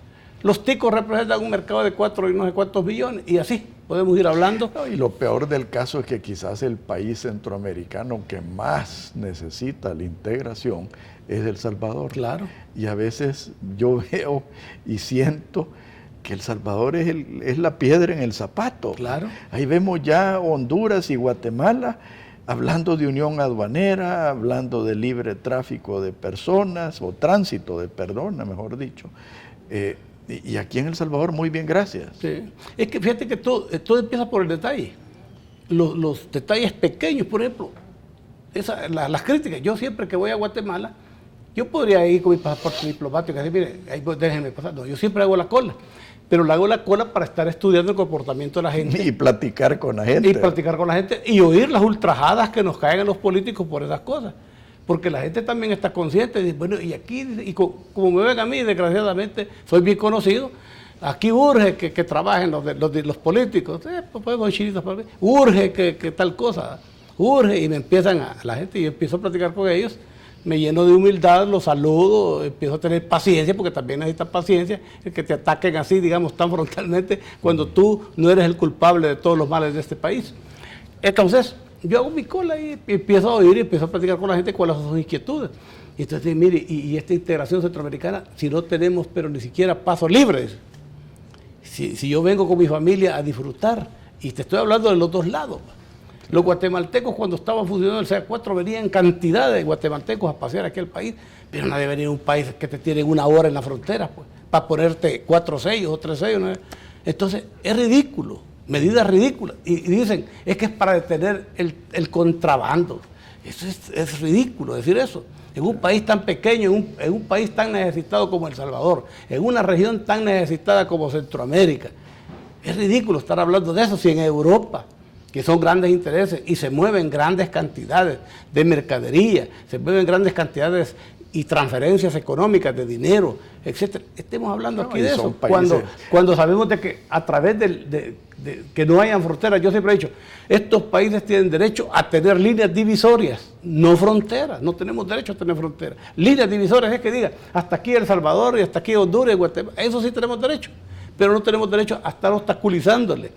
Los ticos representan un mercado de 4 y no sé cuántos billones, y así podemos ir hablando. No, y lo peor del caso es que quizás el país centroamericano que más necesita la integración es El Salvador. Claro. Y a veces yo veo y siento que El Salvador es la piedra en el zapato. Claro. Ahí vemos ya Honduras y Guatemala hablando de unión aduanera, hablando de libre tráfico de personas, o tránsito de personas, mejor dicho. Y aquí en El Salvador, muy bien, gracias. Sí. Es que fíjate que todo empieza por el detalle. Los detalles pequeños, por ejemplo, las críticas. Yo siempre que voy a Guatemala, yo podría ir con mi pasaporte diplomático y decir, mire, ahí déjenme pasar. No, yo siempre hago la cola. Pero le hago la cola para estar estudiando el comportamiento de la gente. Y platicar con la gente. Y platicar con la gente y oír las ultrajadas que nos caen a los políticos por esas cosas. Porque la gente también está consciente y dice, bueno, y aquí, como me ven a mí, desgraciadamente, soy bien conocido, aquí urge que trabajen los políticos, pues, chinitos para mí, urge que tal cosa, urge, y me empiezan la gente, y yo empiezo a platicar con ellos, me lleno de humildad, los saludo, empiezo a tener paciencia, porque también necesitas paciencia, el que te ataquen así, digamos, tan frontalmente, cuando tú no eres el culpable de todos los males de este país. Entonces, yo hago mi cola y empiezo a oír y empiezo a platicar con la gente cuáles son sus inquietudes. Y entonces, mire, y esta integración centroamericana, si no tenemos, pero ni siquiera pasos libres, si yo vengo con mi familia a disfrutar, y te estoy hablando de los dos lados. Los guatemaltecos cuando estaban funcionando el CA4 venían cantidad de guatemaltecos a pasear aquí al país, pero nadie venía a un país que te tiene 1 hora en la frontera, pues, para ponerte 4 sellos o 3 sellos. ¿No? Entonces, es ridículo, medidas ridículas. Y dicen, es que es para detener el contrabando. Eso es ridículo decir eso. En un país tan pequeño, en un país tan necesitado como El Salvador, en una región tan necesitada como Centroamérica. Es ridículo estar hablando de eso si en Europa, que son grandes intereses y se mueven grandes cantidades de mercadería, se mueven grandes cantidades y transferencias económicas de dinero, etcétera. Estemos hablando aquí de eso, cuando sabemos de que a través de que no hayan fronteras, yo siempre he dicho, estos países tienen derecho a tener líneas divisorias, no fronteras, no tenemos derecho a tener fronteras. Líneas divisorias es que diga, hasta aquí El Salvador y hasta aquí Honduras y Guatemala, eso sí tenemos derecho, pero no tenemos derecho a estar obstaculizándole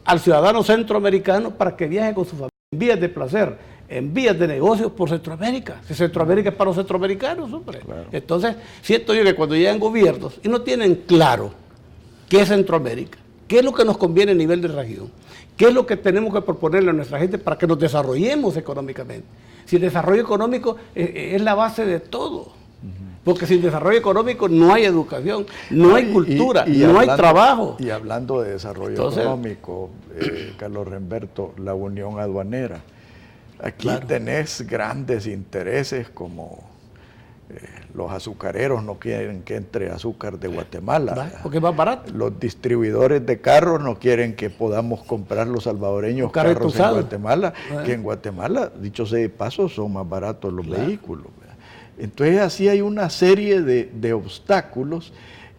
al ciudadano centroamericano para que viaje con su familia en vías de placer, en vías de negocios por Centroamérica. Si Centroamérica es para los centroamericanos, hombre. Claro. Entonces, siento yo que cuando llegan gobiernos y no tienen claro qué es Centroamérica, qué es lo que nos conviene a nivel de región, qué es lo que tenemos que proponerle a nuestra gente para que nos desarrollemos económicamente. Si el desarrollo económico es la base de todo. Porque sin desarrollo económico no hay educación, no hay cultura, no hay trabajo. Y hablando de desarrollo económico, Carlos Remberto, la unión aduanera. Aquí tenés grandes intereses como los azucareros no quieren que entre azúcar de Guatemala. Porque es más barato. Los distribuidores de carros no quieren que podamos comprar los salvadoreños carros en Guatemala, que en Guatemala, dicho sea de paso, son más baratos los vehículos. Entonces así hay una serie de obstáculos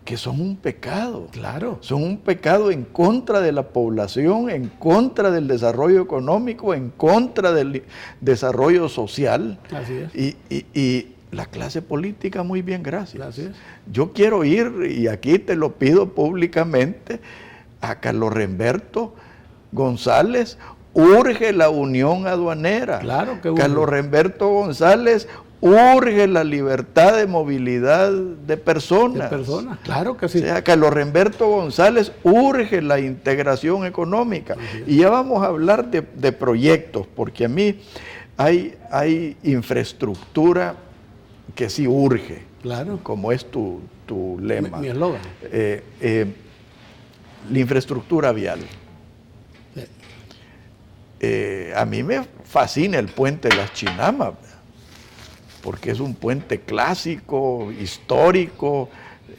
que son un pecado. Claro. Son un pecado en contra de la población, en contra del desarrollo económico, en contra del desarrollo social. Así es. Y la clase política, muy bien, gracias. Así es. Yo quiero ir, y aquí te lo pido públicamente, a Carlos Remberto González. Urge la unión aduanera. Claro que urge. Carlos Remberto González, urge la libertad de movilidad de personas. De personas, claro que sí. O sea, que a Loremberto González urge la integración económica. Y ya vamos a hablar de proyectos, porque a mí hay infraestructura que sí urge, claro, como es tu lema. Mi eslogan. La infraestructura vial. A mí me fascina el puente de las Chinamas, porque es un puente clásico, histórico,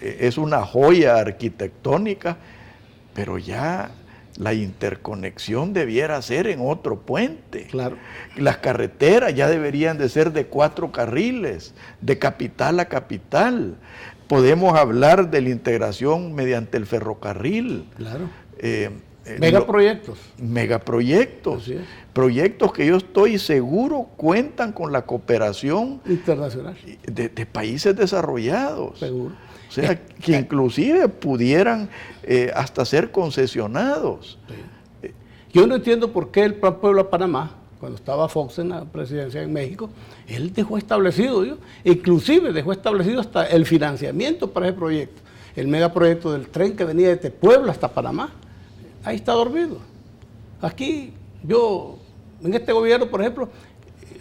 es una joya arquitectónica, pero ya la interconexión debiera ser en otro puente. Claro. Las carreteras ya deberían de ser de 4 carriles, de capital a capital. Podemos hablar de la integración mediante el ferrocarril. Claro. Megaproyectos. Megaproyectos. Así es. Proyectos que yo estoy seguro cuentan con la cooperación internacional de países desarrollados. Seguro. O sea, que inclusive pudieran hasta ser concesionados. Sí. Yo no entiendo por qué el Plan Puebla Panamá, cuando estaba Fox en la presidencia en México, él dejó establecido, inclusive dejó establecido hasta el financiamiento para ese proyecto. El megaproyecto del tren que venía desde Puebla hasta Panamá. Ahí está dormido. Aquí, yo, en este gobierno, por ejemplo,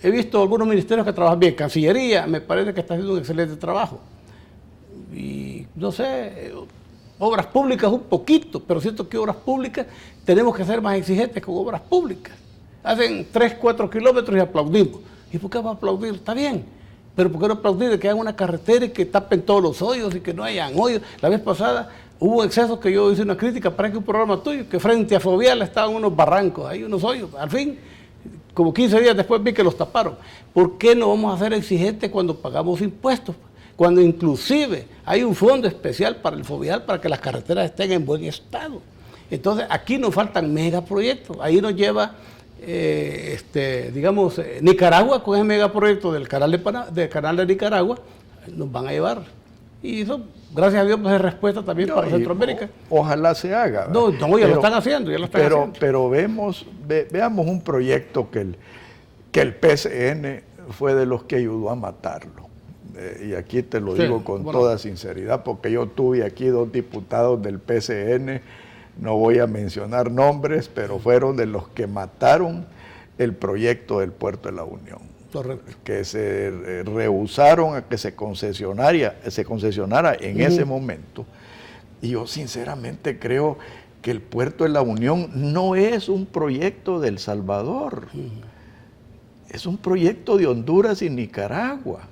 he visto algunos ministerios que trabajan bien. Cancillería, me parece que está haciendo un excelente trabajo. Y, no sé, obras públicas un poquito, pero siento que obras públicas tenemos que ser más exigentes con obras públicas. Hacen 3, 4 kilómetros y aplaudimos. ¿Y por qué vamos a aplaudir? Está bien. Pero ¿por qué no aplaudir de que hagan una carretera y que tapen todos los hoyos y que no hayan hoyos? La vez pasada hubo excesos que yo hice una crítica para que un programa tuyo, que frente a Fovial estaban unos barrancos, hay unos hoyos. Al fin, como 15 días después vi que los taparon. ¿Por qué no vamos a ser exigentes cuando pagamos impuestos? Cuando inclusive hay un fondo especial para el Fovial para que las carreteras estén en buen estado. Entonces aquí nos faltan megaproyectos. Ahí nos lleva, digamos, Nicaragua con ese megaproyecto del canal de Nicaragua, nos van a llevar. Y eso, gracias a Dios, pues es respuesta también para Centroamérica. Ojalá se haga. No, ya lo están haciendo, Pero veamos un proyecto que el PCN fue de los que ayudó a matarlo. Y aquí te lo digo con toda sinceridad, porque yo tuve aquí 2 diputados del PCN, no voy a mencionar nombres, pero fueron de los que mataron el proyecto del Puerto de la Unión. Correcto. Que se rehusaron a que se concesionara en ese momento. Y yo sinceramente creo que el Puerto de la Unión no es un proyecto de El Salvador, es un proyecto de Honduras y Nicaragua.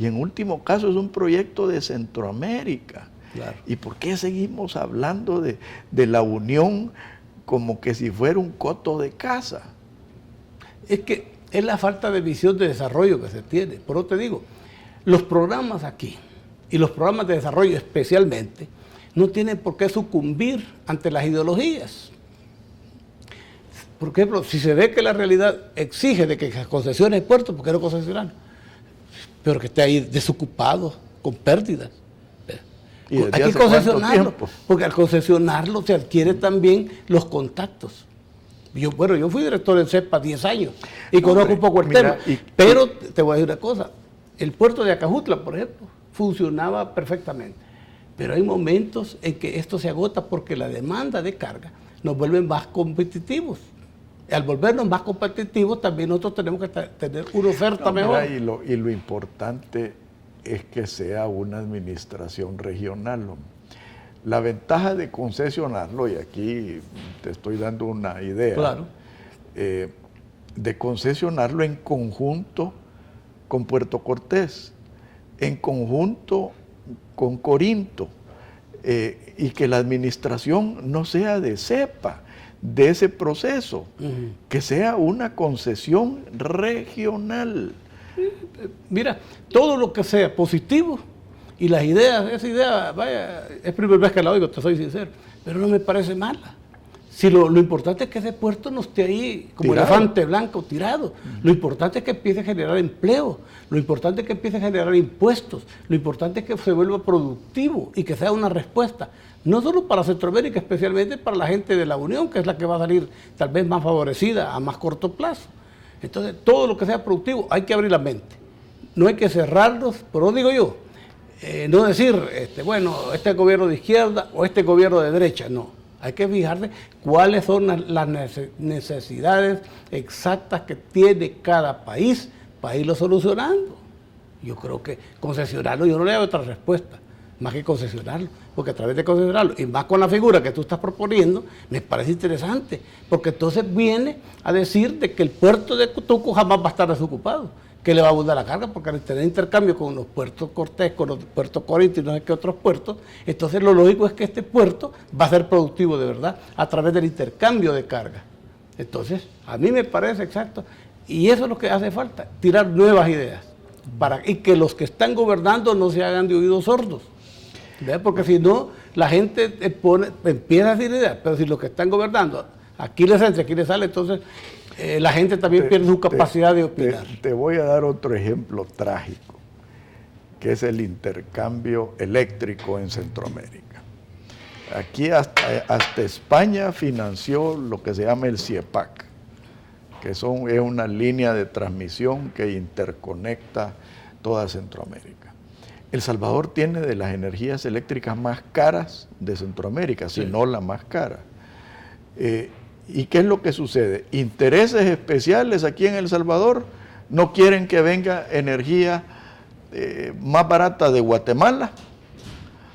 Y en último caso es un proyecto de Centroamérica. Claro. ¿Y por qué seguimos hablando de la unión como que si fuera un coto de casa? Es que es la falta de visión de desarrollo que se tiene. Por eso te digo, los programas aquí, y los programas de desarrollo especialmente, no tienen por qué sucumbir ante las ideologías. Por ejemplo, si se ve que la realidad exige de que concesione el puerto, ¿por qué no concesionar? Pero que esté ahí desocupado, con pérdidas. Hay que concesionarlo, porque al concesionarlo se adquiere también los contactos. Yo fui director en CEPA 10 años y conozco un poco el tema. Pero te voy a decir una cosa, el puerto de Acajutla, por ejemplo, funcionaba perfectamente. Pero hay momentos en que esto se agota porque la demanda de carga nos vuelve más competitivos. Al volvernos más competitivos, también nosotros tenemos que tener una oferta mejor. Y lo importante es que sea una administración regional. La ventaja de concesionarlo, y aquí te estoy dando una idea, claro, de concesionarlo en conjunto con Puerto Cortés, en conjunto con Corinto, y que la administración no sea de CEPA, de ese proceso, que sea una concesión regional. Mira, todo lo que sea positivo y las ideas, esa idea, vaya, es primera vez que la oigo, te soy sincero, pero no me parece mala. Si lo importante es que ese puerto no esté ahí como elefante blanco tirado. Lo importante es que empiece a generar empleo, lo importante es que empiece a generar impuestos, lo importante es que se vuelva productivo y que sea una respuesta, no solo para Centroamérica, especialmente para la gente de la Unión, que es la que va a salir tal vez más favorecida a más corto plazo. Entonces, todo lo que sea productivo hay que abrir la mente. no hay que cerrarlos, pero digo yo, no decir, bueno, este gobierno de izquierda o este gobierno de derecha, no. Hay que fijarse cuáles son las necesidades exactas que tiene cada país para irlo solucionando. Yo creo que concesionarlo, yo no le doy otra respuesta, más que concesionarlo, porque a través de concesionarlo, y más con la figura que tú estás proponiendo, me parece interesante, porque entonces viene a decir de que el puerto de Cutuco jamás va a estar desocupado, que le va a abundar la carga, porque al tener intercambio con los puertos Cortés, con los puertos Corinto y no sé qué otros puertos, entonces lo lógico es que este puerto va a ser productivo de verdad, a través del intercambio de carga. Entonces, a mí me parece exacto, y eso es lo que hace falta, tirar nuevas ideas, y que los que están gobernando no se hagan de oídos sordos, ¿verdad? Porque si no, la gente empieza a decir ideas, pero si los que están gobernando, aquí les entra, aquí les sale, entonces la gente también pierde su capacidad de opinar. Te voy a dar otro ejemplo trágico, que es el intercambio eléctrico en Centroamérica. Aquí hasta España financió lo que se llama el CIEPAC, que es una línea de transmisión que interconecta toda Centroamérica. El Salvador tiene de las energías eléctricas más caras de Centroamérica, si no la más cara. ¿Y qué es lo que sucede? Intereses especiales aquí en El Salvador no quieren que venga energía más barata de Guatemala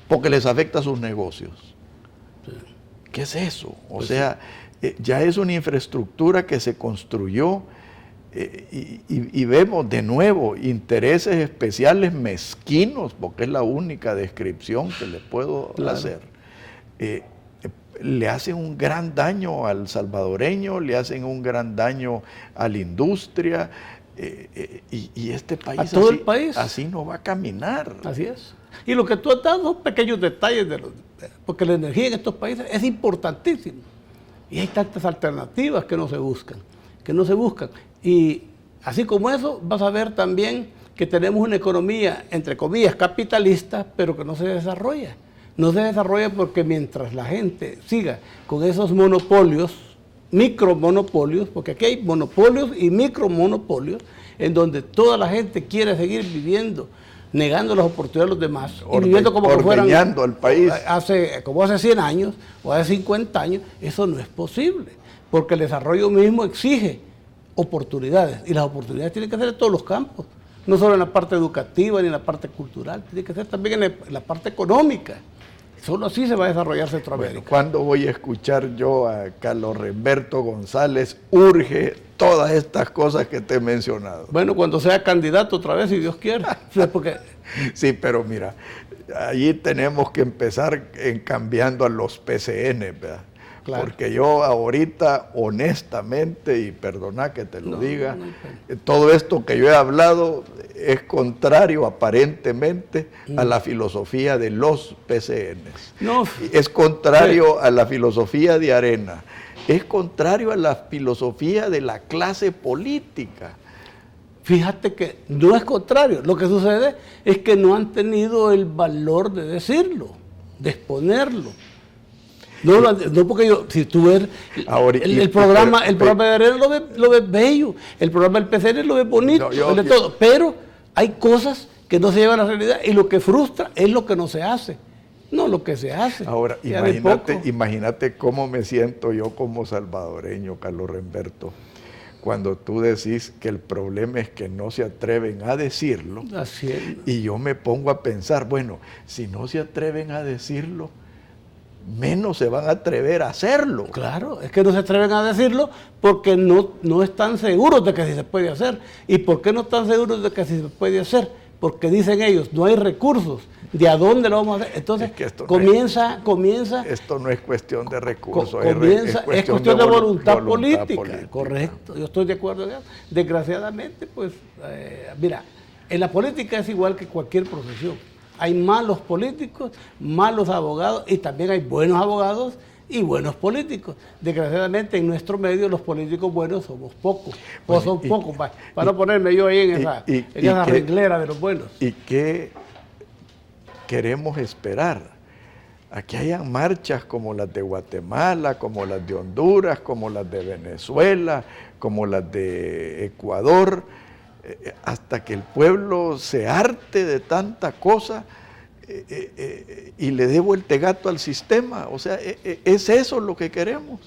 porque les afecta a sus negocios. ¿Qué es eso? O sea, ya es una infraestructura que se construyó y vemos de nuevo intereses especiales mezquinos, porque es la única descripción que le puedo hacer. Le hacen un gran daño al salvadoreño, le hacen un gran daño a la industria, y este país, a todo el país así no va a caminar. Así es. Y lo que tú has dado son pequeños detalles, porque la energía en estos países es importantísima. Y hay tantas alternativas que no se buscan, Y así como eso, vas a ver también que tenemos una economía, entre comillas, capitalista, pero que no se desarrolla. No se desarrolla porque mientras la gente siga con esos monopolios, micromonopolios, porque aquí hay monopolios y micromonopolios, en donde toda la gente quiere seguir viviendo, negando las oportunidades a los demás, y viviendo como que fueran al país. Como hace 100 años o hace 50 años, eso no es posible, porque el desarrollo mismo exige oportunidades, y las oportunidades tienen que ser en todos los campos, no solo en la parte educativa ni en la parte cultural, tiene que ser también en la parte económica. Solo así se va a desarrollar Centroamérica. Bueno, ¿cuándo voy a escuchar yo a Carlos Remberto González urge todas estas cosas que te he mencionado? Bueno, cuando sea candidato otra vez, si Dios quiere. Porque... Sí, pero mira, allí tenemos que empezar cambiando a los PCN, ¿verdad? Claro. Porque yo ahorita, honestamente, y perdona que te lo diga, todo esto que yo he hablado es contrario aparentemente a la filosofía de los PCNs. Es contrario a la filosofía de Arena, es contrario a la filosofía de la clase política. Fíjate que no es contrario, lo que sucede es que no han tenido el valor de decirlo, de exponerlo. No porque yo, si tú ves el programa de Arena lo ves bello, el programa del PCN lo ves bonito, todo, pero hay cosas que no se llevan a la realidad, y lo que frustra es lo que no se hace, no lo que se hace. Ahora, imagínate cómo me siento yo como salvadoreño, Carlos Remberto, cuando tú decís que el problema es que no se atreven a decirlo. Así es. Y yo me pongo a pensar, bueno, si no se atreven a decirlo, menos se van a atrever a hacerlo. Claro, es que no se atreven a decirlo porque no están seguros de que sí se puede hacer. ¿Y por qué no están seguros de que sí se puede hacer? Porque dicen ellos, no hay recursos. ¿De a dónde lo vamos a hacer? Entonces, es que comienza... Esto no es cuestión de recursos, es cuestión de voluntad política. Correcto, yo estoy de acuerdo. Desgraciadamente, pues, mira, en la política es igual que cualquier profesión. Hay malos políticos, malos abogados, y también hay buenos abogados y buenos políticos. Desgraciadamente, en nuestro medio, los políticos buenos somos pocos. Pocos, para no ponerme yo ahí en esa renglera de los buenos. ¿Y qué queremos esperar? A que hayan marchas como las de Guatemala, como las de Honduras, como las de Venezuela, como las de Ecuador, hasta que el pueblo se harte de tanta cosa y le dé vueltegato al sistema. O sea, ¿es eso lo que queremos?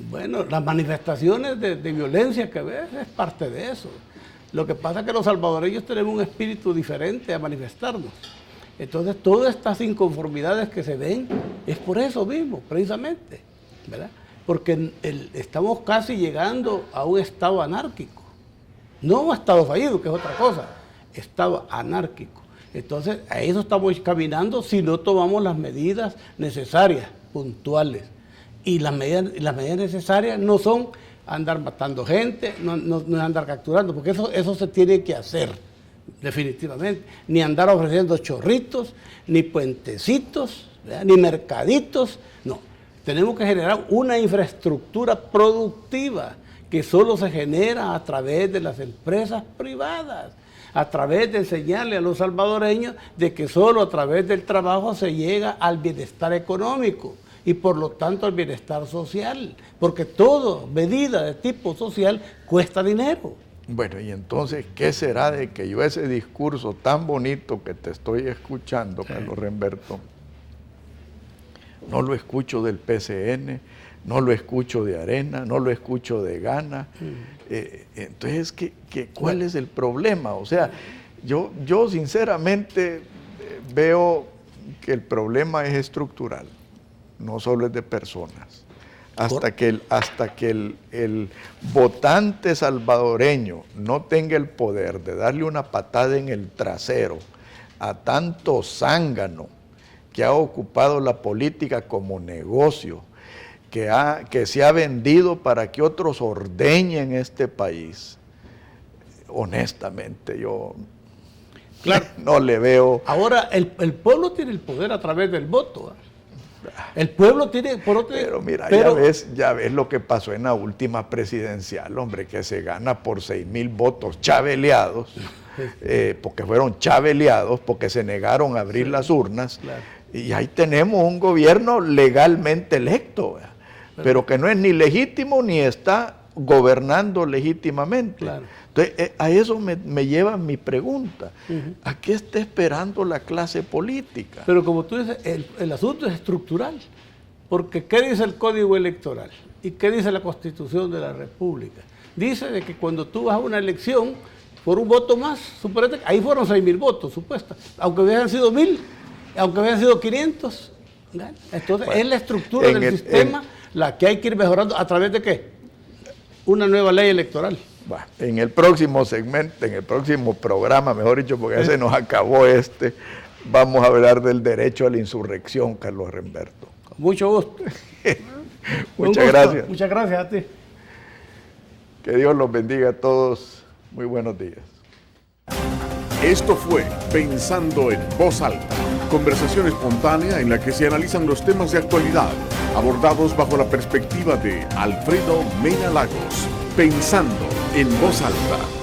Bueno, las manifestaciones de violencia que ves es parte de eso. Lo que pasa es que los salvadoreños tenemos un espíritu diferente a manifestarnos. Entonces, todas estas inconformidades que se ven es por eso mismo, precisamente, ¿verdad? Porque estamos casi llegando a un estado anárquico. No un estado fallido, que es otra cosa, estado anárquico. Entonces, a eso estamos caminando si no tomamos las medidas necesarias, puntuales. Y las medidas necesarias no son andar matando gente, no es andar capturando, porque eso se tiene que hacer, definitivamente. Ni andar ofreciendo chorritos, ni puentecitos, ¿verdad? Ni mercaditos, no. Tenemos que generar una infraestructura productiva que solo se genera a través de las empresas privadas, a través de enseñarle a los salvadoreños de que solo a través del trabajo se llega al bienestar económico y por lo tanto al bienestar social, porque toda medida de tipo social cuesta dinero. Bueno, y entonces, ¿qué será de que yo ese discurso tan bonito que te estoy escuchando, Carlos Remberto, no lo escucho del PCN, no lo escucho de Arena, no lo escucho de Gana? Entonces, ¿cuál es el problema? O sea, yo sinceramente veo que el problema es estructural, no solo es de personas. Hasta que el votante salvadoreño no tenga el poder de darle una patada en el trasero a tanto zángano que ha ocupado la política como negocio, que se ha vendido para que otros ordeñen este país, honestamente yo no le veo. Ahora, el pueblo tiene el poder a través del voto, ¿eh? El pueblo tiene, pero mira, ya ves lo que pasó en la última presidencial, hombre, que se gana por 6,000 votos chaveleados, porque fueron chaveleados, porque se negaron a abrir las urnas, claro. Y ahí tenemos un gobierno legalmente electo, pero que no es ni legítimo ni está gobernando legítimamente. Claro. Entonces, a eso me lleva mi pregunta. ¿A qué está esperando la clase política? Pero como tú dices, el asunto es estructural. Porque ¿qué dice el Código Electoral? ¿Y qué dice la Constitución de la República? Dice de que cuando tú vas a una elección, por un voto más, suponete, ahí fueron 6,000 votos, supuesta. Aunque hubieran sido 1,000, aunque hubieran sido 500. ¿Verdad? Entonces, bueno, es la estructura del sistema la que hay que ir mejorando. ¿A través de qué? Una nueva ley electoral. Bueno, en el próximo segmento, en el próximo programa, mejor dicho, porque ya se nos acabó vamos a hablar del derecho a la insurrección, Carlos Remberto. Con mucho gusto. Muchas gracias. Muchas gracias a ti. Que Dios los bendiga a todos. Muy buenos días. Esto fue Pensando en Voz Alta, conversación espontánea en la que se analizan los temas de actualidad, abordados bajo la perspectiva de Alfredo Mena Lagos. Pensando en Voz Alta.